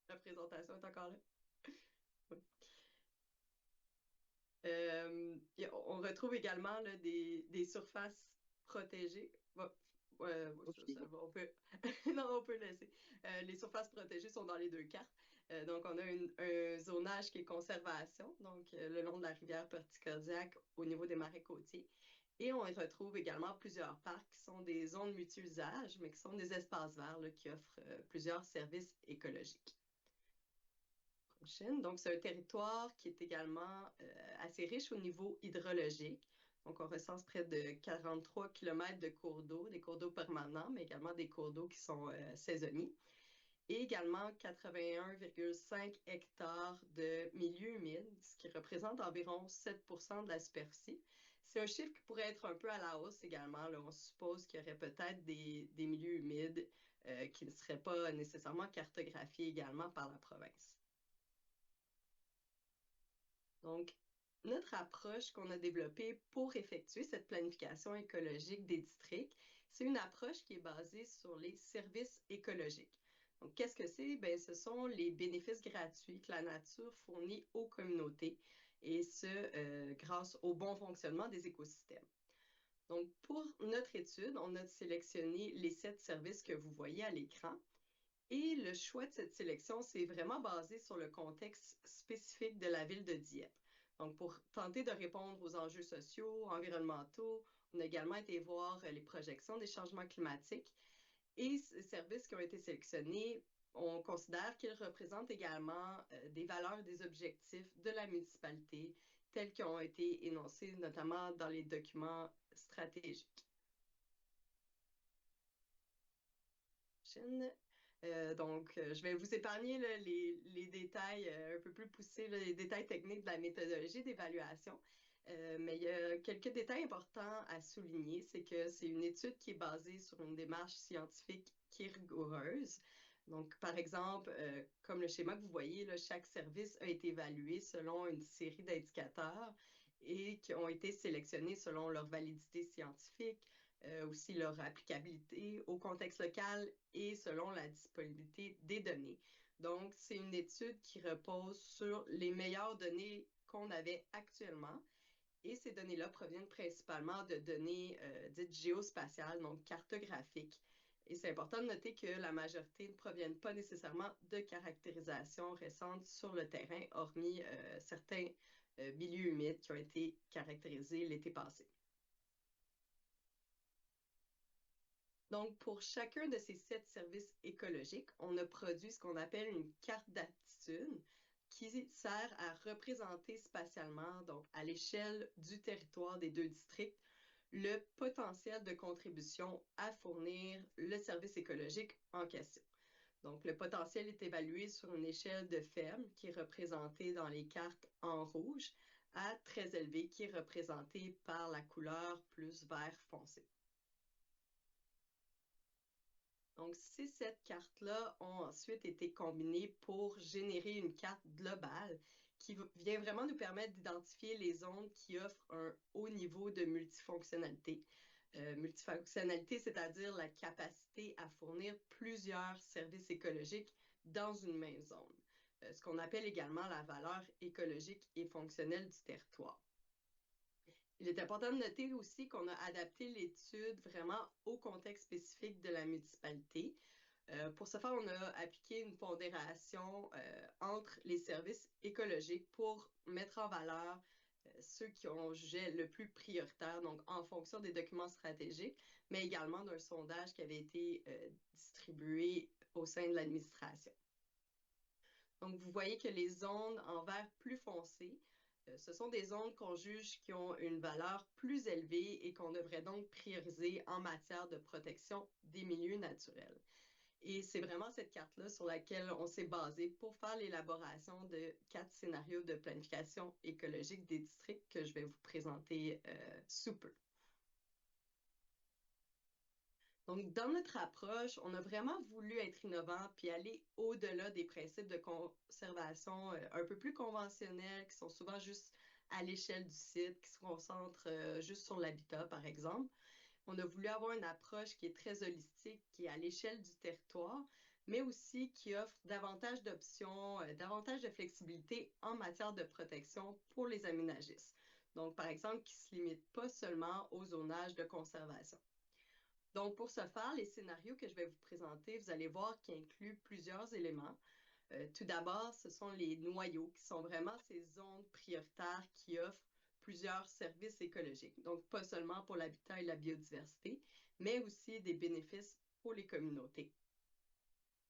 La présentation est encore là? Oui. On retrouve également là, des surfaces protégées. On peut... non, on peut laisser. Les surfaces protégées sont dans les deux cartes. Donc, on a un zonage qui est conservation, donc le long de la rivière Porticodiac au niveau des marais côtiers. Et on y retrouve également plusieurs parcs qui sont des zones multi-usages, mais qui sont des espaces verts là, qui offrent plusieurs services écologiques. Prochaine. Donc, c'est un territoire qui est également assez riche au niveau hydrologique. Donc, on recense près de 43 km de cours d'eau, des cours d'eau permanents, mais également des cours d'eau qui sont saisonniers. Et également 81,5 hectares de milieux humides, ce qui représente environ 7% de la superficie. C'est un chiffre qui pourrait être un peu à la hausse également. Là, on suppose qu'il y aurait peut-être des milieux humides qui ne seraient pas nécessairement cartographiés également par la province. Donc, notre approche qu'on a développée pour effectuer cette planification écologique des districts, c'est une approche qui est basée sur les services écologiques. Donc, qu'est-ce que c'est? Bien, ce sont les bénéfices gratuits que la nature fournit aux communautés, et ce, grâce au bon fonctionnement des écosystèmes. Donc, pour notre étude, on a sélectionné les 7 services que vous voyez à l'écran. Et le choix de cette sélection, c'est vraiment basé sur le contexte spécifique de la ville de Dieppe. Donc, pour tenter de répondre aux enjeux sociaux, environnementaux, on a également été voir les projections des changements climatiques. Et ces services qui ont été sélectionnés, on considère qu'ils représentent également des valeurs et des objectifs de la municipalité tels qu'ils ont été énoncés notamment dans les documents stratégiques. Donc, je vais vous épargner là, les détails un peu plus poussés, là, les détails techniques de la méthodologie d'évaluation. Mais il y a quelques détails importants à souligner. C'est que c'est une étude qui est basée sur une démarche scientifique qui est rigoureuse. Donc, par exemple, comme le schéma que vous voyez, là, chaque service a été évalué selon une série d'indicateurs et qui ont été sélectionnés selon leur validité scientifique, aussi leur applicabilité au contexte local et selon la disponibilité des données. Donc, c'est une étude qui repose sur les meilleures données qu'on avait actuellement. Et ces données-là proviennent principalement de données dites géospatiales, donc cartographiques. Et c'est important de noter que la majorité ne proviennent pas nécessairement de caractérisations récentes sur le terrain, hormis certains milieux humides qui ont été caractérisés l'été passé. Donc, pour chacun de ces 7 services écologiques, on a produit ce qu'on appelle une carte d'aptitude qui sert à représenter spatialement, donc à l'échelle du territoire des 2 districts, le potentiel de contribution à fournir le service écologique en question. Donc, le potentiel est évalué sur une échelle de faible qui est représentée dans les cartes en rouge à très élevé qui est représentée par la couleur plus vert foncé. Donc, ces 7 cartes-là ont ensuite été combinées pour générer une carte globale qui vient vraiment nous permettre d'identifier les zones qui offrent un haut niveau de multifonctionnalité. Multifonctionnalité, c'est-à-dire la capacité à fournir plusieurs services écologiques dans une même zone. Ce qu'on appelle également la valeur écologique et fonctionnelle du territoire. Il est important de noter aussi qu'on a adapté l'étude vraiment au contexte spécifique de la municipalité. Pour ce faire, on a appliqué une pondération entre les services écologiques pour mettre en valeur ceux qui ont jugé le plus prioritaire, donc en fonction des documents stratégiques, mais également d'un sondage qui avait été distribué au sein de l'administration. Donc, vous voyez que les zones en vert plus foncé, ce sont des zones qu'on juge qui ont une valeur plus élevée et qu'on devrait donc prioriser en matière de protection des milieux naturels. Et c'est vraiment cette carte-là sur laquelle on s'est basé pour faire l'élaboration de 4 scénarios de planification écologique des districts que je vais vous présenter sous peu. Donc, dans notre approche, on a vraiment voulu être innovant puis aller au-delà des principes de conservation un peu plus conventionnels qui sont souvent juste à l'échelle du site, qui se concentrent juste sur l'habitat, par exemple. On a voulu avoir une approche qui est très holistique, qui est à l'échelle du territoire, mais aussi qui offre davantage d'options, davantage de flexibilité en matière de protection pour les aménagistes. Donc, par exemple, qui ne se limite pas seulement au zonage de conservation. Donc, pour ce faire, les scénarios que je vais vous présenter, vous allez voir qu'ils incluent plusieurs éléments. Tout d'abord, ce sont les noyaux, qui sont vraiment ces zones prioritaires qui offrent plusieurs services écologiques. Donc, pas seulement pour l'habitat et la biodiversité, mais aussi des bénéfices pour les communautés.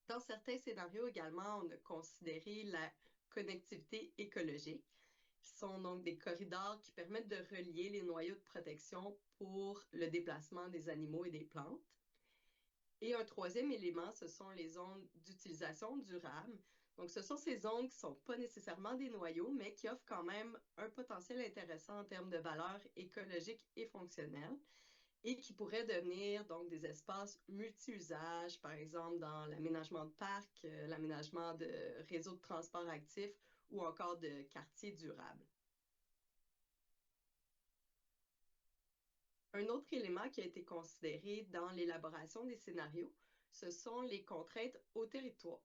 Dans certains scénarios également, on a considéré la connectivité écologique, qui sont donc des corridors qui permettent de relier les noyaux de protection pour le déplacement des animaux et des plantes. Et un troisième élément, ce sont les zones d'utilisation durable. Donc, ce sont ces zones qui ne sont pas nécessairement des noyaux, mais qui offrent quand même un potentiel intéressant en termes de valeur écologique et fonctionnelle et qui pourraient devenir donc des espaces multi-usages, par exemple dans l'aménagement de parcs, l'aménagement de réseaux de transport actifs ou encore de quartiers durables. Un autre élément qui a été considéré dans l'élaboration des scénarios, ce sont les contraintes au territoire,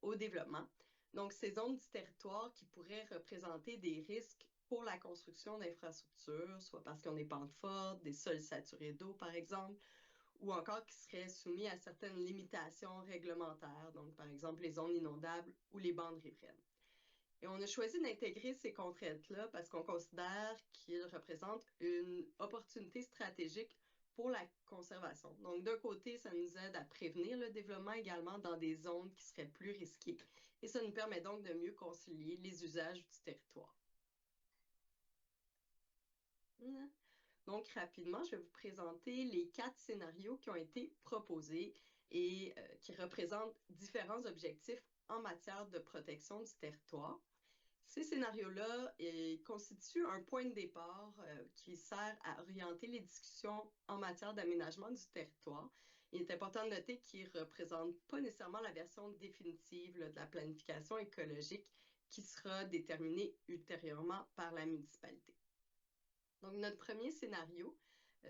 au développement. Donc, ces zones du territoire qui pourraient représenter des risques pour la construction d'infrastructures, soit parce qu'on est pente forte, des sols saturés d'eau, par exemple, ou encore qui seraient soumis à certaines limitations réglementaires, donc par exemple les zones inondables ou les bandes riveraines. Et on a choisi d'intégrer ces contraintes-là parce qu'on considère qu'ils représentent une opportunité stratégique pour la conservation. Donc, d'un côté, ça nous aide à prévenir le développement également dans des zones qui seraient plus risquées. Et ça nous permet donc de mieux concilier les usages du territoire. Donc, rapidement, je vais vous présenter les 4 scénarios qui ont été proposés et qui représentent différents objectifs en matière de protection du territoire. Ces scénarios-là constituent un point de départ qui sert à orienter les discussions en matière d'aménagement du territoire. Il est important de noter qu'ils ne représentent pas nécessairement la version définitive de la planification écologique qui sera déterminée ultérieurement par la municipalité. Donc, notre premier scénario,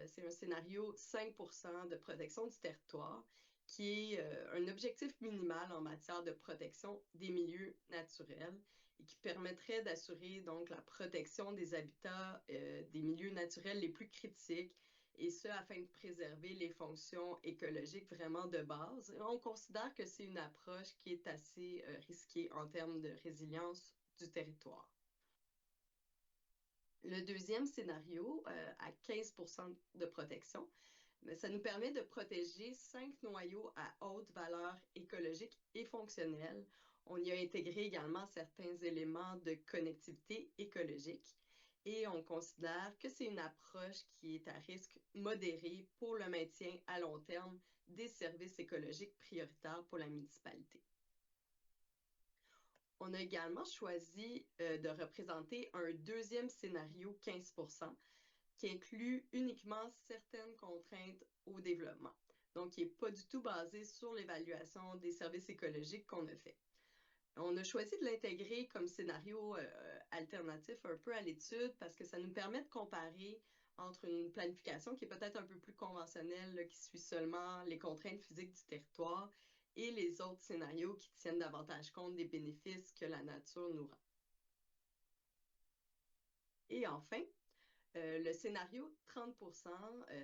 c'est un scénario 5% de protection du territoire qui est un objectif minimal en matière de protection des milieux naturels et qui permettrait d'assurer donc la protection des habitats, des milieux naturels les plus critiques, et ce afin de préserver les fonctions écologiques vraiment de base. Et on considère que c'est une approche qui est assez risquée en termes de résilience du territoire. Le deuxième scénario, à 15% de protection, Mais ça nous permet de protéger 5 noyaux à haute valeur écologique et fonctionnelle. On y a intégré également certains éléments de connectivité écologique et on considère que c'est une approche qui est à risque modéré pour le maintien à long terme des services écologiques prioritaires pour la municipalité. On a également choisi de représenter un deuxième scénario 15%, qui inclut uniquement certaines contraintes au développement. Donc, qui n'est pas du tout basé sur l'évaluation des services écologiques qu'on a fait. On a choisi de l'intégrer comme scénario alternatif un peu à l'étude parce que ça nous permet de comparer entre une planification qui est peut-être un peu plus conventionnelle, là, qui suit seulement les contraintes physiques du territoire, et les autres scénarios qui tiennent davantage compte des bénéfices que la nature nous rend. Et enfin, le scénario 30%,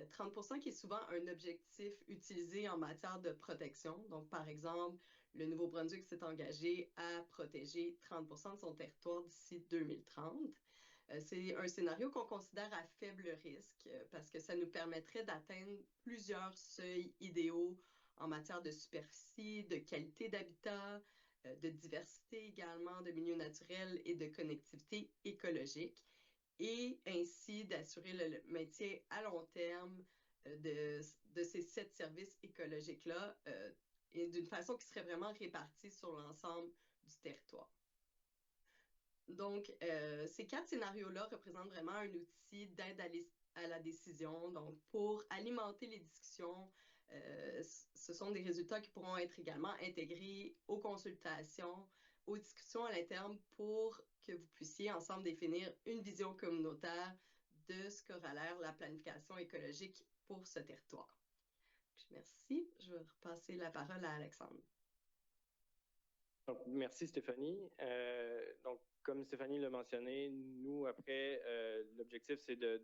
30% qui est souvent un objectif utilisé en matière de protection. Donc, par exemple, le Nouveau-Brunswick s'est engagé à protéger 30% de son territoire d'ici 2030. C'est un scénario qu'on considère à faible risque parce que ça nous permettrait d'atteindre plusieurs seuils idéaux en matière de superficie, de qualité d'habitat, de diversité également, de milieux naturels et de connectivité écologique, et ainsi d'assurer le maintien à long terme de ces 7 services écologiques-là et d'une façon qui serait vraiment répartie sur l'ensemble du territoire. Donc, ces 4 scénarios-là représentent vraiment un outil d'aide à la décision. Donc, pour alimenter les discussions, ce sont des résultats qui pourront être également intégrés aux consultations, aux discussions à l'interne pour que vous puissiez ensemble définir une vision communautaire de ce qu'aura l'air la planification écologique pour ce territoire. Merci. Je vais repasser la parole à Alexandre. Donc, merci Stéphanie. Donc, comme Stéphanie l'a mentionné, nous, après, l'objectif, c'est de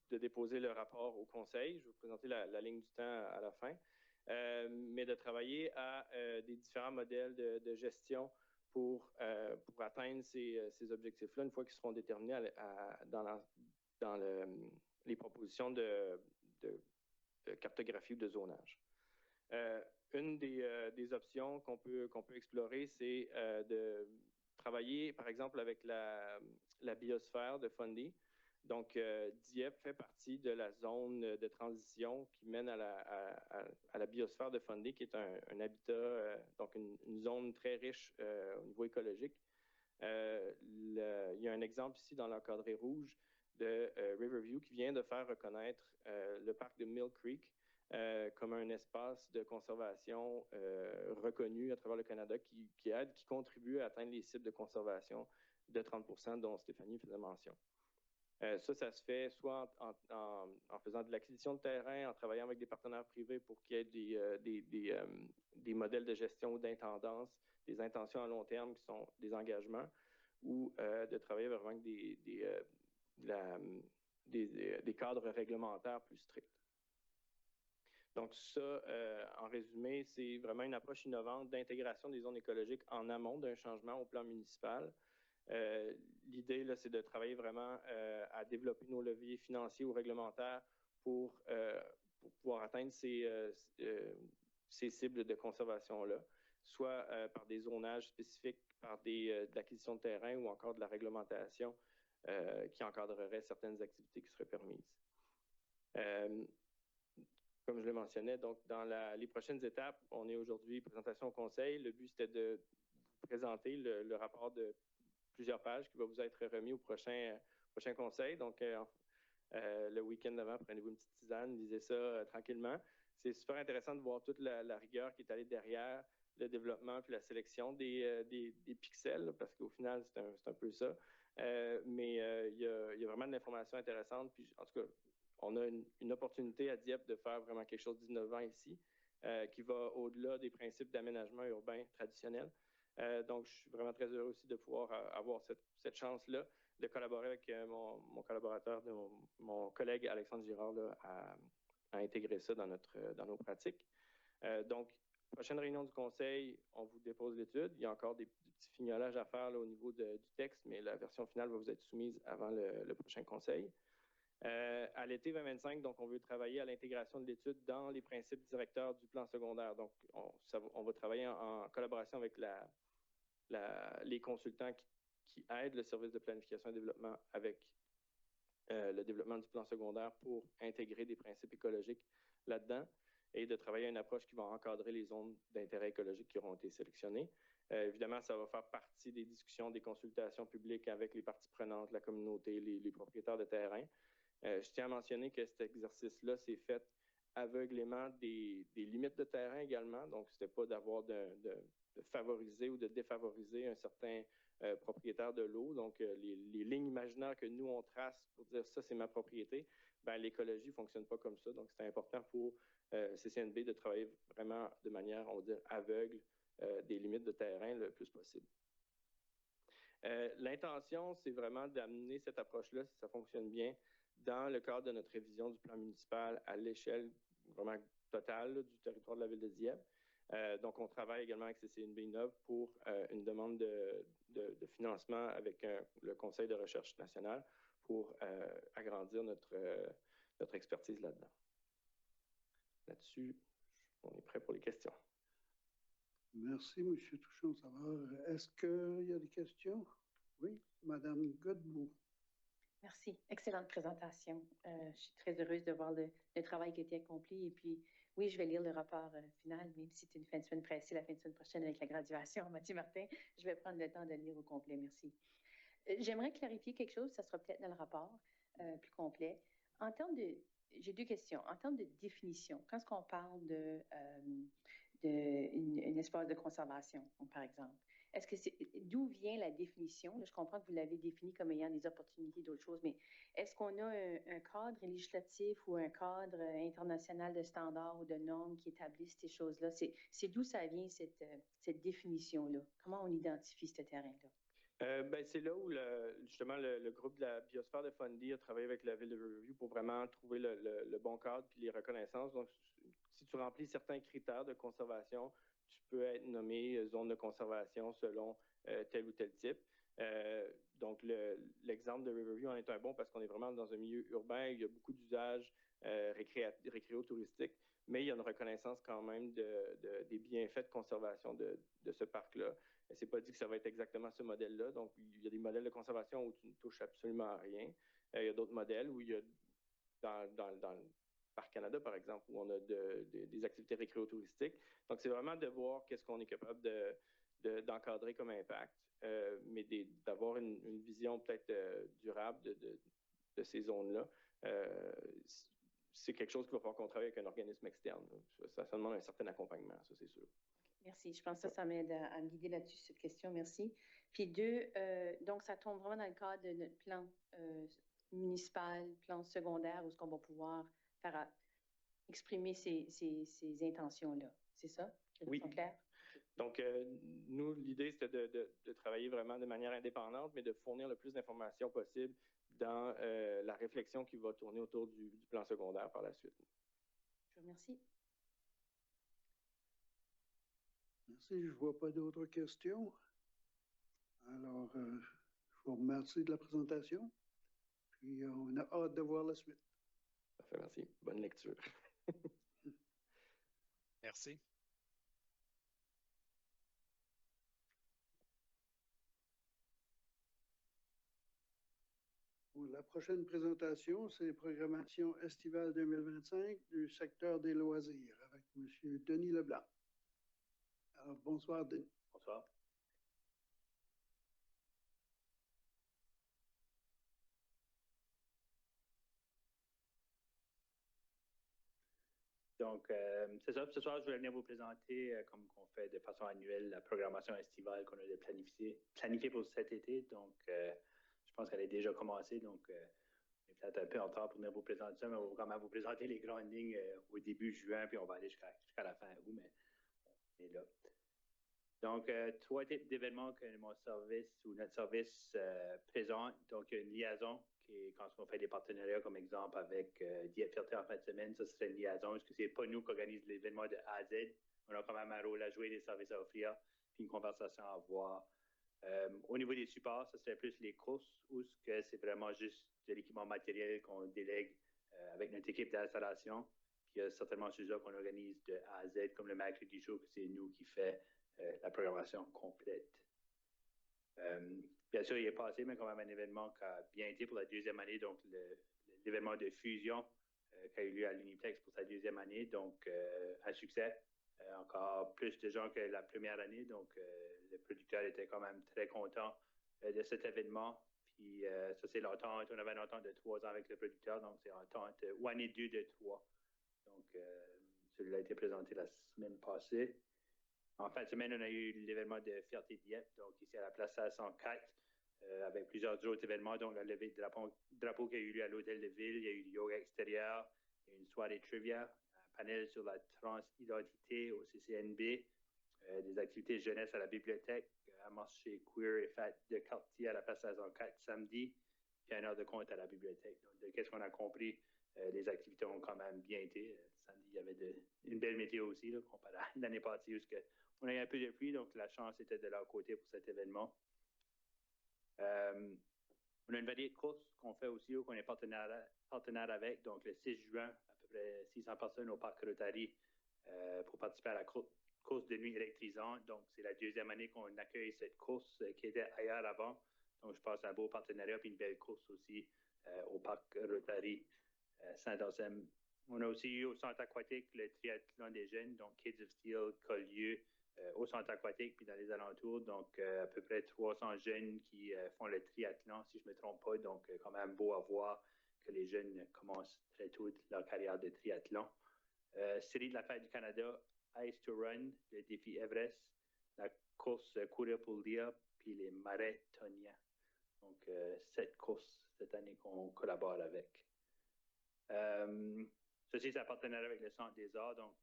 déposer le rapport au conseil. Je vais vous présenter la ligne du temps à la fin, mais de travailler à des différents modèles de gestion pour atteindre ces objectifs-là, une fois qu'ils seront déterminés dans les propositions de cartographie ou de zonage. Une des options qu'on peut explorer, c'est de travailler, par exemple, avec la biosphère de Fundy. Donc, Dieppe fait partie de la zone de transition qui mène à la biosphère de Fundy, qui est un habitat, donc une zone très riche au niveau écologique. Il y a un exemple ici dans l'encadré rouge de Riverview qui vient de faire reconnaître le parc de Mill Creek comme un espace de conservation reconnu à travers le Canada qui contribue à atteindre les cibles de conservation de 30% dont Stéphanie faisait mention. Ça se fait soit en faisant de l'acquisition de terrain, en travaillant avec des partenaires privés pour qu'il y ait des modèles de gestion ou d'intendance, des intentions à long terme qui sont des engagements, ou de travailler vraiment avec des cadres réglementaires plus stricts. Donc ça, en résumé, c'est vraiment une approche innovante d'intégration des zones écologiques en amont d'un changement au plan municipal. L'idée, là, c'est de travailler vraiment à développer nos leviers financiers ou réglementaires pour pouvoir atteindre ces cibles de conservation-là, soit par des zonages spécifiques, par de l'acquisition de terrain ou encore de la réglementation qui encadrerait certaines activités qui seraient permises. Comme je le mentionnais, donc dans les prochaines étapes, on est aujourd'hui présentation au conseil. Le but, c'était de vous présenter le rapport de plusieurs pages qui va vous être remis au prochain conseil. Donc, le week-end d'avant, prenez-vous une petite tisane, lisez ça tranquillement. C'est super intéressant de voir toute la rigueur qui est allée derrière le développement puis la sélection des pixels, là, parce qu'au final, c'est un peu ça. Mais il y a vraiment de l'information intéressante. Puis, en tout cas, on a une opportunité à Dieppe de faire vraiment quelque chose d'innovant ici, qui va au-delà des principes d'aménagement urbain traditionnels. Donc, je suis vraiment très heureux aussi de pouvoir avoir cette chance-là de collaborer avec mon collaborateur, mon collègue Alexandre Girard, là, à intégrer ça dans nos pratiques. Donc, prochaine réunion du conseil, on vous dépose l'étude. Il y a encore des petits fignolages à faire là, au niveau du texte, mais la version finale va vous être soumise avant le prochain conseil. À l'été 2025, donc, on veut travailler à l'intégration de l'étude dans les principes directeurs du plan secondaire. Donc, on va travailler en collaboration avec les consultants qui aident le service de planification et développement avec le développement du plan secondaire pour intégrer des principes écologiques là-dedans et de travailler à une approche qui va encadrer les zones d'intérêt écologique qui auront été sélectionnées. Évidemment, ça va faire partie des discussions, des consultations publiques avec les parties prenantes, la communauté, les propriétaires de terrain. Je tiens à mentionner que cet exercice-là s'est fait aveuglément des limites de terrain également. Donc, ce n'était pas d'avoir de favoriser ou de défavoriser un certain propriétaire de l'eau. Donc, les lignes imaginaires que nous, on trace pour dire ça, c'est ma propriété, ben, l'écologie ne fonctionne pas comme ça. Donc, c'est important pour CCNB de travailler vraiment de manière, on va dire, aveugle des limites de terrain le plus possible. L'intention, c'est vraiment d'amener cette approche-là, si ça fonctionne bien, dans le cadre de notre révision du plan municipal à l'échelle vraiment totale là, du territoire de la ville de Dieppe. Donc, on travaille également avec CCNB Innov pour une demande de financement avec le Conseil de recherche nationale pour agrandir notre expertise là-dedans. Là-dessus, on est prêt pour les questions. Merci, M. Touchon-Savard. Est-ce qu'il y a des questions? Oui, Mme Godbout. Merci. Excellente présentation. Je suis très heureuse de voir le travail qui a été accompli. Et puis, oui, je vais lire le rapport final, même si c'est une fin de semaine pressée, la fin de semaine prochaine avec la graduation. Mathieu Martin, je vais prendre le temps de le lire au complet. Merci. J'aimerais clarifier quelque chose, ça sera peut-être dans le rapport plus complet. En termes de, j'ai deux questions. En termes de définition, quand on parle d'un espace de conservation, par exemple, est-ce que d'où vient la définition? Là, je comprends que vous l'avez défini comme ayant des opportunités d'autres choses, mais est-ce qu'on a un cadre législatif ou un cadre international de standards ou de normes qui établissent ces choses-là? C'est d'où ça vient, cette définition-là? Comment on identifie ce terrain-là? Ben, c'est là où justement le groupe de la biosphère de Fundy a travaillé avec la ville de Riverview pour vraiment trouver le bon cadre puis les reconnaissances. Donc, si tu remplis certains critères de conservation, tu peux être nommé zone de conservation selon tel ou tel type. Donc, l'exemple de Riverview en est un bon parce qu'on est vraiment dans un milieu urbain, il y a beaucoup d'usages récréo-touristiques, mais il y a une reconnaissance quand même des bienfaits de conservation de ce parc-là. C'est pas dit que ça va être exactement ce modèle-là. Donc, il y a des modèles de conservation où tu ne touches absolument à rien. Il y a d'autres modèles où il y a, dans le Parc Canada, par exemple, où on a des activités récréo-touristiques. Donc, c'est vraiment de voir qu'est-ce qu'on est capable d'encadrer comme impact, mais d'avoir une vision peut-être durable de ces zones-là. C'est quelque chose qu'il va falloir qu'on travaille avec un organisme externe. Ça demande un certain accompagnement, ça, c'est sûr. Merci. Je pense que ça m'aide à me guider là-dessus, cette question. Merci. Puis deux, donc ça tombe vraiment dans le cadre de notre plan municipal, plan secondaire, où est-ce qu'on va pouvoir faire exprimer ces intentions-là. C'est ça? Oui. C'est clair? Donc, nous, l'idée, c'était de travailler vraiment de manière indépendante, mais de fournir le plus d'informations possible dans la réflexion qui va tourner autour du plan secondaire par la suite. Je vous remercie. Merci. Je ne vois pas d'autres questions. Alors, je vous remercie de la présentation. Puis, on a hâte de voir la suite. Parfait, merci. Bonne lecture. Merci. La prochaine présentation, c'est programmation estivale 2025 du secteur des loisirs avec M. Denis Leblanc. Alors, bonsoir, Denis. Bonsoir. Donc, c'est ça. Ce soir, je vais venir vous présenter, comme on fait de façon annuelle, la programmation estivale qu'on a planifiée pour cet été. Donc, je pense qu'elle est déjà commencée. Donc, on est peut-être un peu en retard pour venir vous présenter ça, mais on va quand même vous présenter les grandes lignes au début juin, puis on va aller jusqu'à la fin août, mais on est là. Donc, 3 types d'événements que mon service ou notre service présente. Donc, une liaison qui est quand on fait des partenariats, comme exemple avec Dieppe Fierté en fin de semaine, ça serait une liaison, parce que c'est pas nous qui organisons l'événement de A à Z. On a quand même un rôle à jouer, des services à offrir, puis une conversation à avoir Au niveau des supports, ça serait plus les courses ou ce que c'est vraiment juste de l'équipement matériel qu'on délègue avec notre équipe d'installation. Puis il y a certainement ceux-là qu'on organise de A à Z, comme le mercredi show, que c'est nous qui fait la programmation complète. Bien sûr, il est passé, mais quand même un événement qui a bien été pour la deuxième année, donc l'événement de fusion qui a eu lieu à l'Uniplex pour sa deuxième année, donc un succès. Encore plus de gens que la première année, donc le producteur était quand même très content de cet événement. Puis ça, c'est l'entente. On avait une entente de 3 ans avec le producteur, donc c'est l'entente ou année 2 de 3. Donc, celui-là a été présenté la semaine passée. En fin de semaine, on a eu l'événement de Fierté Dieppe, donc ici à la place 104, avec plusieurs autres événements, donc la levée de drapeau qui a eu lieu à l'Hôtel de Ville, il y a eu du yoga extérieur, il y a eu une soirée trivia, un panel sur la transidentité au CCNB, des activités jeunesse à la bibliothèque, un marché queer et fête de quartier à la place 104 samedi, puis un heure de compte à la bibliothèque. Donc, de qu'est-ce qu'on a compris, les activités ont quand même bien été. Samedi, il y avait une belle météo aussi, là, comparé à l'année passée où on a eu un peu de pluie, donc la chance était de leur côté pour cet événement. On a une variété de courses qu'on fait aussi, qu'on est partenaire avec. Donc, le 6 juin, à peu près 600 personnes au Parc Rotary pour participer à la course de nuit électrisante. Donc, c'est la deuxième année qu'on accueille cette course qui était ailleurs avant. Donc, je pense à un beau partenariat et une belle course aussi au Parc Rotary Saint-Anselme. On a aussi eu au centre aquatique le triathlon des jeunes, donc Kids of Steel, Collieu, au centre aquatique puis dans les alentours. Donc, à peu près 300 jeunes qui font le triathlon, si je ne me trompe pas. Donc, quand même beau à voir que les jeunes commencent très tôt leur carrière de triathlon. Série de la Fête du Canada, Ice to Run, le défi Everest, la course Courir pour lire, puis les marathoniens. Donc, 7 courses cette année qu'on collabore avec. Ceci, c'est un partenariat avec le Centre des Arts. Donc,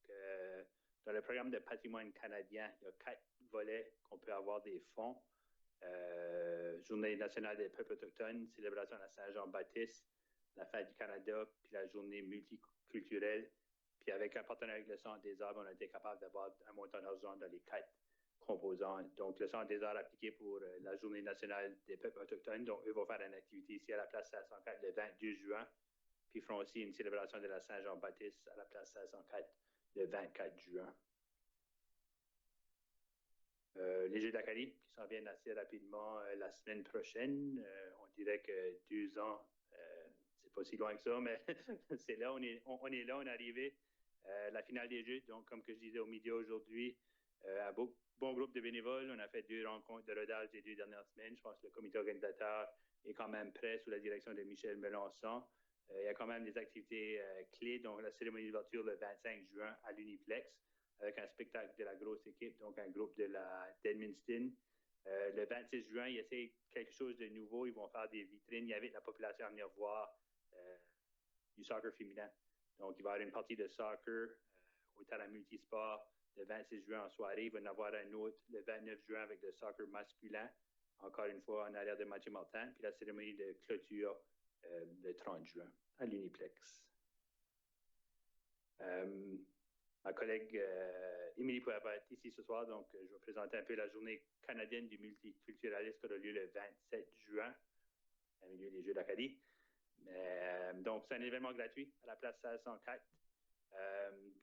dans le programme de patrimoine canadien, il y a 4 volets qu'on peut avoir des fonds. Journée nationale des peuples autochtones, célébration de la Saint-Jean-Baptiste, la Fête du Canada, puis la journée multiculturelle. Puis avec un partenariat avec le Centre des Arts, on a été capable d'avoir un montant d'argent dans les 4 composantes. Donc, le Centre des Arts a appliqué pour la Journée nationale des peuples autochtones. Donc, eux vont faire une activité ici à la place 504 le 22 juin. Puis, ils feront aussi une célébration de la Saint-Jean-Baptiste à la place 504 le 24 juin. Les Jeux d'Acadie qui s'en viennent assez rapidement la semaine prochaine. On dirait que 2 ans, c'est pas si loin que ça, mais c'est là, on est là, on est arrivé. La finale des Jeux, donc comme que je disais au midi aujourd'hui, un bon groupe de bénévoles. On a fait 2 rencontres de rodage les 2 dernières semaines. Je pense que le comité organisateur est quand même prêt sous la direction de Michel Melançon. Il y a quand même des activités clés, donc la cérémonie d'ouverture le 25 juin à l'Uniplex, avec un spectacle de la grosse équipe, donc un groupe d'Edmundston. Le 26 juin, ils essaient quelque chose de nouveau. Ils vont faire des vitrines. Ils invitent la population à venir voir du soccer féminin. Donc, il va y avoir une partie de soccer au terrain multisport le 26 juin en soirée. Il va y en avoir un autre le 29 juin avec le soccer masculin, encore une fois en arrière de Mathieu Martin. Puis la cérémonie de clôture le 30 juin à l'Uniplex. Ma collègue Émilie ne pouvait pas être ici ce soir, donc je vais présenter un peu la journée canadienne du multiculturalisme qui aura lieu le 27 juin, au milieu des Jeux d'Acadie. Donc, c'est un événement gratuit à la place 1604.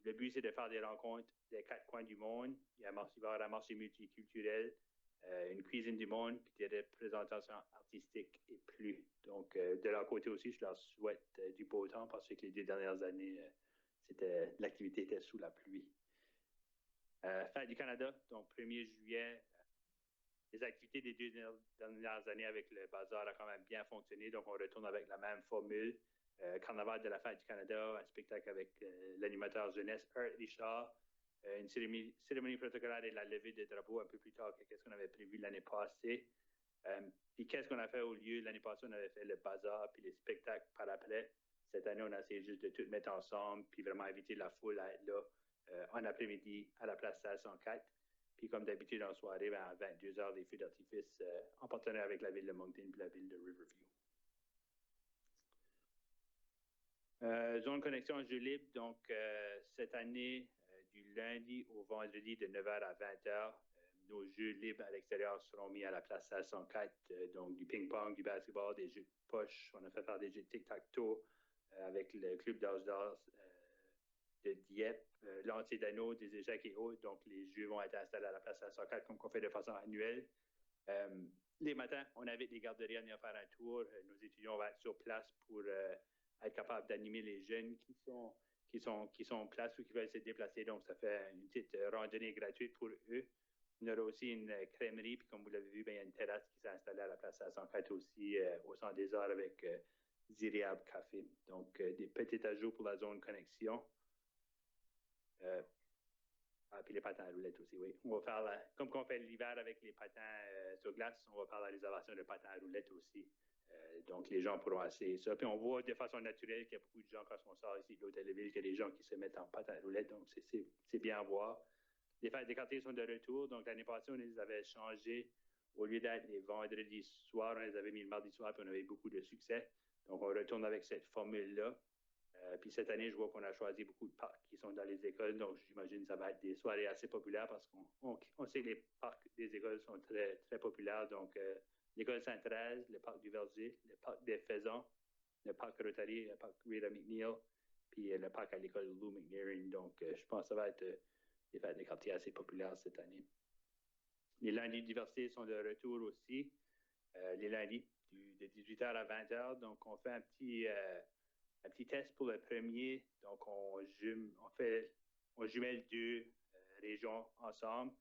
Le but, c'est de faire des rencontres des 4 coins du monde. Il va y avoir un marché multiculturel, une cuisine du monde, puis des représentations artistiques et plus. Donc, de leur côté aussi, je leur souhaite du beau temps parce que les 2 dernières années, l'activité était sous la pluie. Fête du Canada, donc 1er juillet. Les activités des 2 dernières années avec le bazar a quand même bien fonctionné, donc on retourne avec la même formule. Carnaval de la Fête du Canada, un spectacle avec l'animateur jeunesse Art Richard, une cérémonie protocolaire et la levée de drapeau un peu plus tard que ce qu'on avait prévu l'année passée. Puis qu'est-ce qu'on a fait au lieu? L'année passée, on avait fait le bazar puis les spectacles par après. Cette année, on a essayé juste de tout mettre ensemble puis vraiment inviter la foule à être là en après-midi à la place 1604. Puis comme d'habitude, en soirée, à 22h, des feux d'artifice en partenariat avec la ville de Moncton et la ville de Riverview. Zone connexion jeu libre, donc cette année, du lundi au vendredi de 9h à 20h, nos jeux libres à l'extérieur seront mis à la place 104, donc du ping-pong, du basketball, des jeux de poche. On a fait faire des jeux de tic-tac-toe avec le club d'Asdor de Dieppe, lancer d'anneaux, des échecs et autres. Donc, les jeux vont être installés à la place 104 comme on fait de façon annuelle. Les matins, on invite les garderies à venir faire un tour. Nos étudiants vont être sur place pour être capables d'animer les jeunes qui sont en place ou qui veulent se déplacer. Donc, ça fait une petite randonnée gratuite pour eux. On aura aussi une crèmerie, puis comme vous l'avez vu, il y a une terrasse qui s'est installée à la place 104 aussi au Centre des Arts avec Ziriab Café. Donc, des petits ajouts pour la zone connexion. Puis les patins à roulettes aussi, oui. On va faire, comme on fait l'hiver avec les patins sur glace, on va faire la réservation de patins à roulettes aussi. Donc, les gens pourront essayer ça. Puis on voit de façon naturelle qu'il y a beaucoup de gens, quand on sort ici de l'hôtel de ville, qu'il y a des gens qui se mettent en patins à roulettes. Donc, c'est bien à voir. Les fêtes des quartiers sont de retour. Donc, l'année passée, on les avait changés. Au lieu d'être les vendredis soirs, on les avait mis le mardi soir, puis on avait beaucoup de succès. Donc, on retourne avec cette formule-là. Puis cette année, je vois qu'on a choisi beaucoup de parcs qui sont dans les écoles. Donc, j'imagine que ça va être des soirées assez populaires parce qu'on sait que les parcs des écoles sont très, très populaires. Donc, l'école Sainte-Thérèse, le parc du Verger, le parc des Faisans, le parc Rotary, le parc Rita McNeil, puis le parc à l'école Lou McNairy. Donc, je pense que ça va être des fêtes des quartiers assez populaires cette année. Les lundis de diversité sont de retour aussi. Les lundis de 18h à 20h. Donc, on fait un petit test pour le premier. Donc, on jumelle deux régions ensemble.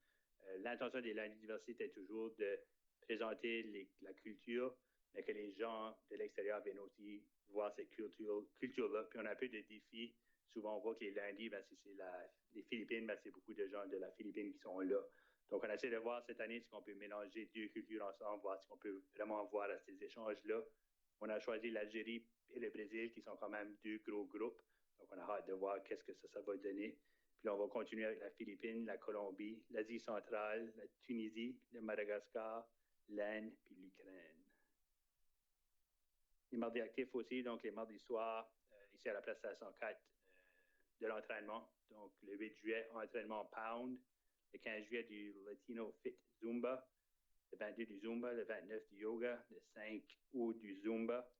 L'intention des lundis de diversité est toujours de présenter la culture, mais que les gens de l'extérieur viennent aussi voir cette culture-là. Puis on a un peu de défis. Souvent, on voit que les lundis, si c'est les Philippines, c'est beaucoup de gens de la Philippine qui sont là. Donc, on essaie de voir cette année si on peut mélanger deux cultures ensemble, voir si on peut vraiment voir ces échanges-là. On a choisi l'Algérie et le Brésil, qui sont quand même deux gros groupes. Donc, on a hâte de voir qu'est-ce que ça va donner. Puis là, on va continuer avec la Philippine, la Colombie, l'Asie centrale, la Tunisie, le Madagascar, l'Inde, puis l'Ukraine. Les mardis actifs aussi, donc les mardis soirs, ici à la place 104, de l'entraînement. Donc, le 8 juillet, entraînement Pound. Le 15 juillet, du Latino Fit Zumba. Le 22 du Zumba. Le 29 du yoga. Le 5 août du Zumba.